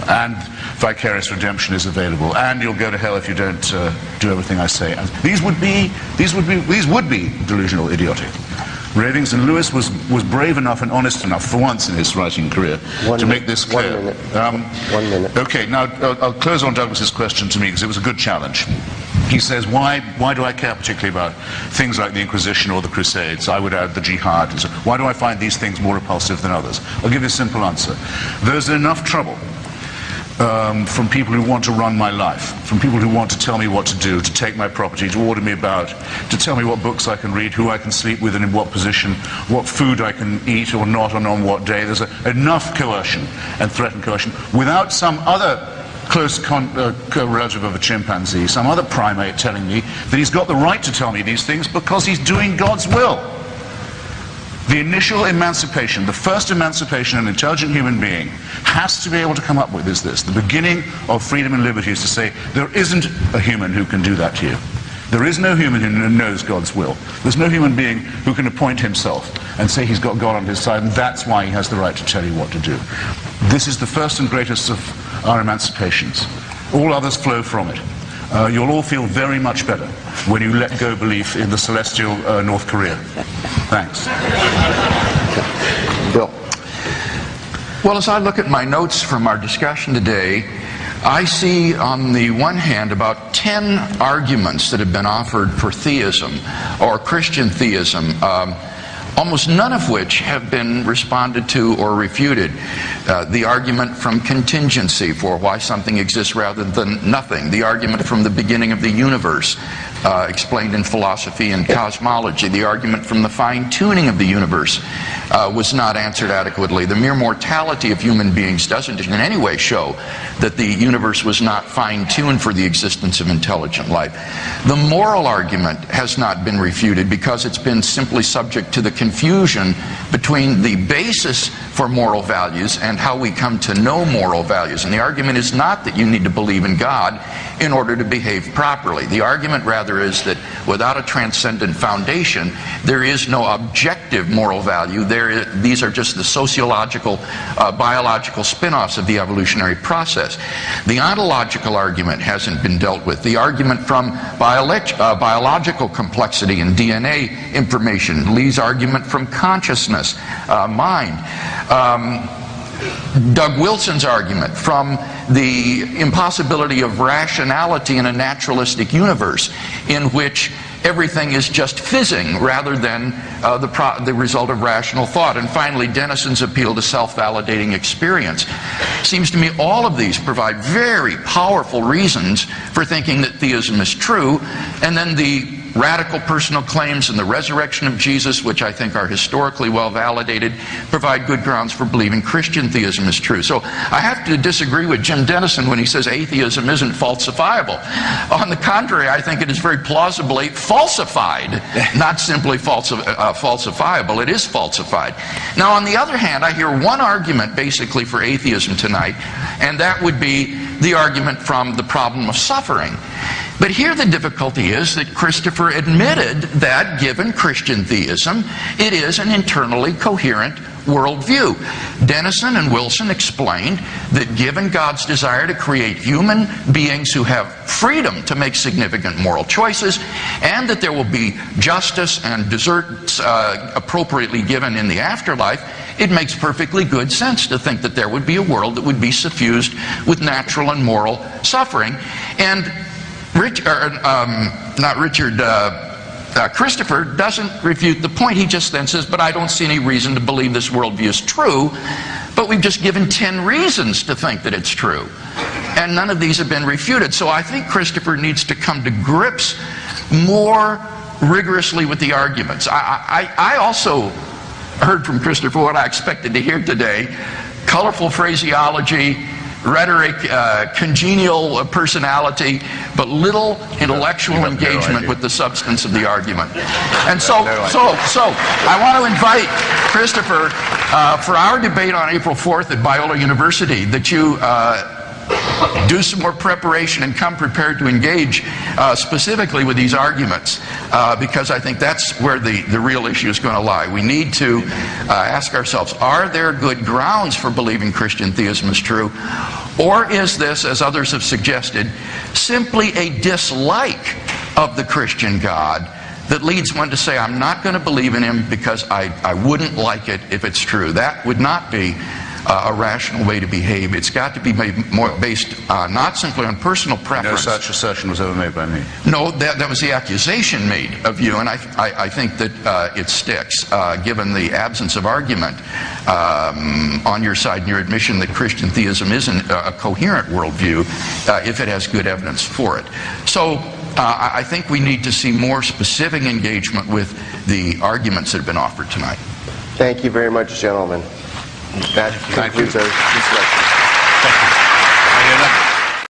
And vicarious redemption is available. And you'll go to hell if you don't do everything I say. And these would be delusional, idiotic ravings, and Lewis was brave enough and honest enough, for once in his writing career, to make this clear. 1 minute. Okay, now I'll close on Douglas's question to me, because it was a good challenge. He says, why do I care particularly about things like the Inquisition or the Crusades? I would add the Jihad. And so, why do I find these things more repulsive than others? I'll give you a simple answer. There's enough trouble from people who want to run my life, from people who want to tell me what to do, to take my property, to order me about, to tell me what books I can read, who I can sleep with and in what position, what food I can eat or not and on what day. There's enough coercion and threatened coercion without some other close relative of a chimpanzee, some other primate telling me that he's got the right to tell me these things because he's doing God's will. The initial emancipation, the first emancipation an intelligent human being has to be able to come up with is this. The beginning of freedom and liberty is to say, there isn't a human who can do that to you. There is no human who knows God's will. There's no human being who can appoint himself and say he's got God on his side, and that's why he has the right to tell you what to do. This is the first and greatest of our emancipations. All others flow from it. You'll all feel very much better when you let go belief in the celestial North Korea. Thanks. Bill. Well, as I look at my notes from our discussion today, I see on the one hand about 10 arguments that have been offered for theism or Christian theism, almost none of which have been responded to or refuted. The argument from contingency for why something exists rather than nothing. The argument from the beginning of the universe, explained in philosophy and cosmology. The argument from the fine-tuning of the universe was not answered adequately. The mere mortality of human beings doesn't in any way show that the universe was not fine-tuned for the existence of intelligent life. The moral argument has not been refuted because it's been simply subject to the confusion between the basis for moral values and how we come to know moral values. And the argument is not that you need to believe in God in order to behave properly. The argument rather is that without a transcendent foundation, there is no objective moral value. These are just the sociological, biological spin-offs of the evolutionary process. The ontological argument hasn't been dealt with. The argument from biological complexity and DNA information, Lee's argument from consciousness, mind, Doug Wilson's argument from the impossibility of rationality in a naturalistic universe in which everything is just fizzing rather than the result of rational thought. And finally, Dennison's appeal to self-validating experience. Seems to me all of these provide very powerful reasons for thinking that theism is true, and then the radical personal claims and the resurrection of Jesus, which I think are historically well validated, provide good grounds for believing Christian theism is true. So I have to disagree with Jim Dennison when he says atheism isn't falsifiable. On the contrary, I think it is very plausibly falsified, not simply falsifiable. It is falsified. Now, on the other hand, I hear one argument basically for atheism tonight, and that would be the argument from the problem of suffering. But here the difficulty is that Christopher admitted that, given Christian theism, it is an internally coherent worldview. Dennison and Wilson explained that given God's desire to create human beings who have freedom to make significant moral choices, and that there will be justice and deserts appropriately given in the afterlife, it makes perfectly good sense to think that there would be a world that would be suffused with natural and moral suffering. And Christopher doesn't refute the point. He just then says, but I don't see any reason to believe this worldview is true. But we've just given 10 reasons to think that it's true. And none of these have been refuted. So I think Christopher needs to come to grips more rigorously with the arguments. I also heard from Christopher what I expected to hear today: colorful phraseology, rhetoric, congenial personality, but little intellectual engagement with the substance of the argument. And so I want to invite Christopher for our debate on April 4th at Biola University, that you do some more preparation and come prepared to engage specifically with these arguments, because I think that's where the real issue is going to lie. We need to ask ourselves, are there good grounds for believing Christian theism is true? Or is this, as others have suggested, simply a dislike of the Christian God that leads one to say, I'm not going to believe in him because I wouldn't like it if it's true? That would not be a rational way to behave. It's got to be more based not simply on personal preference. No such assertion was ever made by me. No, that was the accusation made of you, and I think that it sticks, given the absence of argument on your side and your admission that Christian theism isn't a coherent worldview if it has good evidence for it. So I think we need to see more specific engagement with the arguments that have been offered tonight. Thank you very much, gentlemen. That concludes our discussion.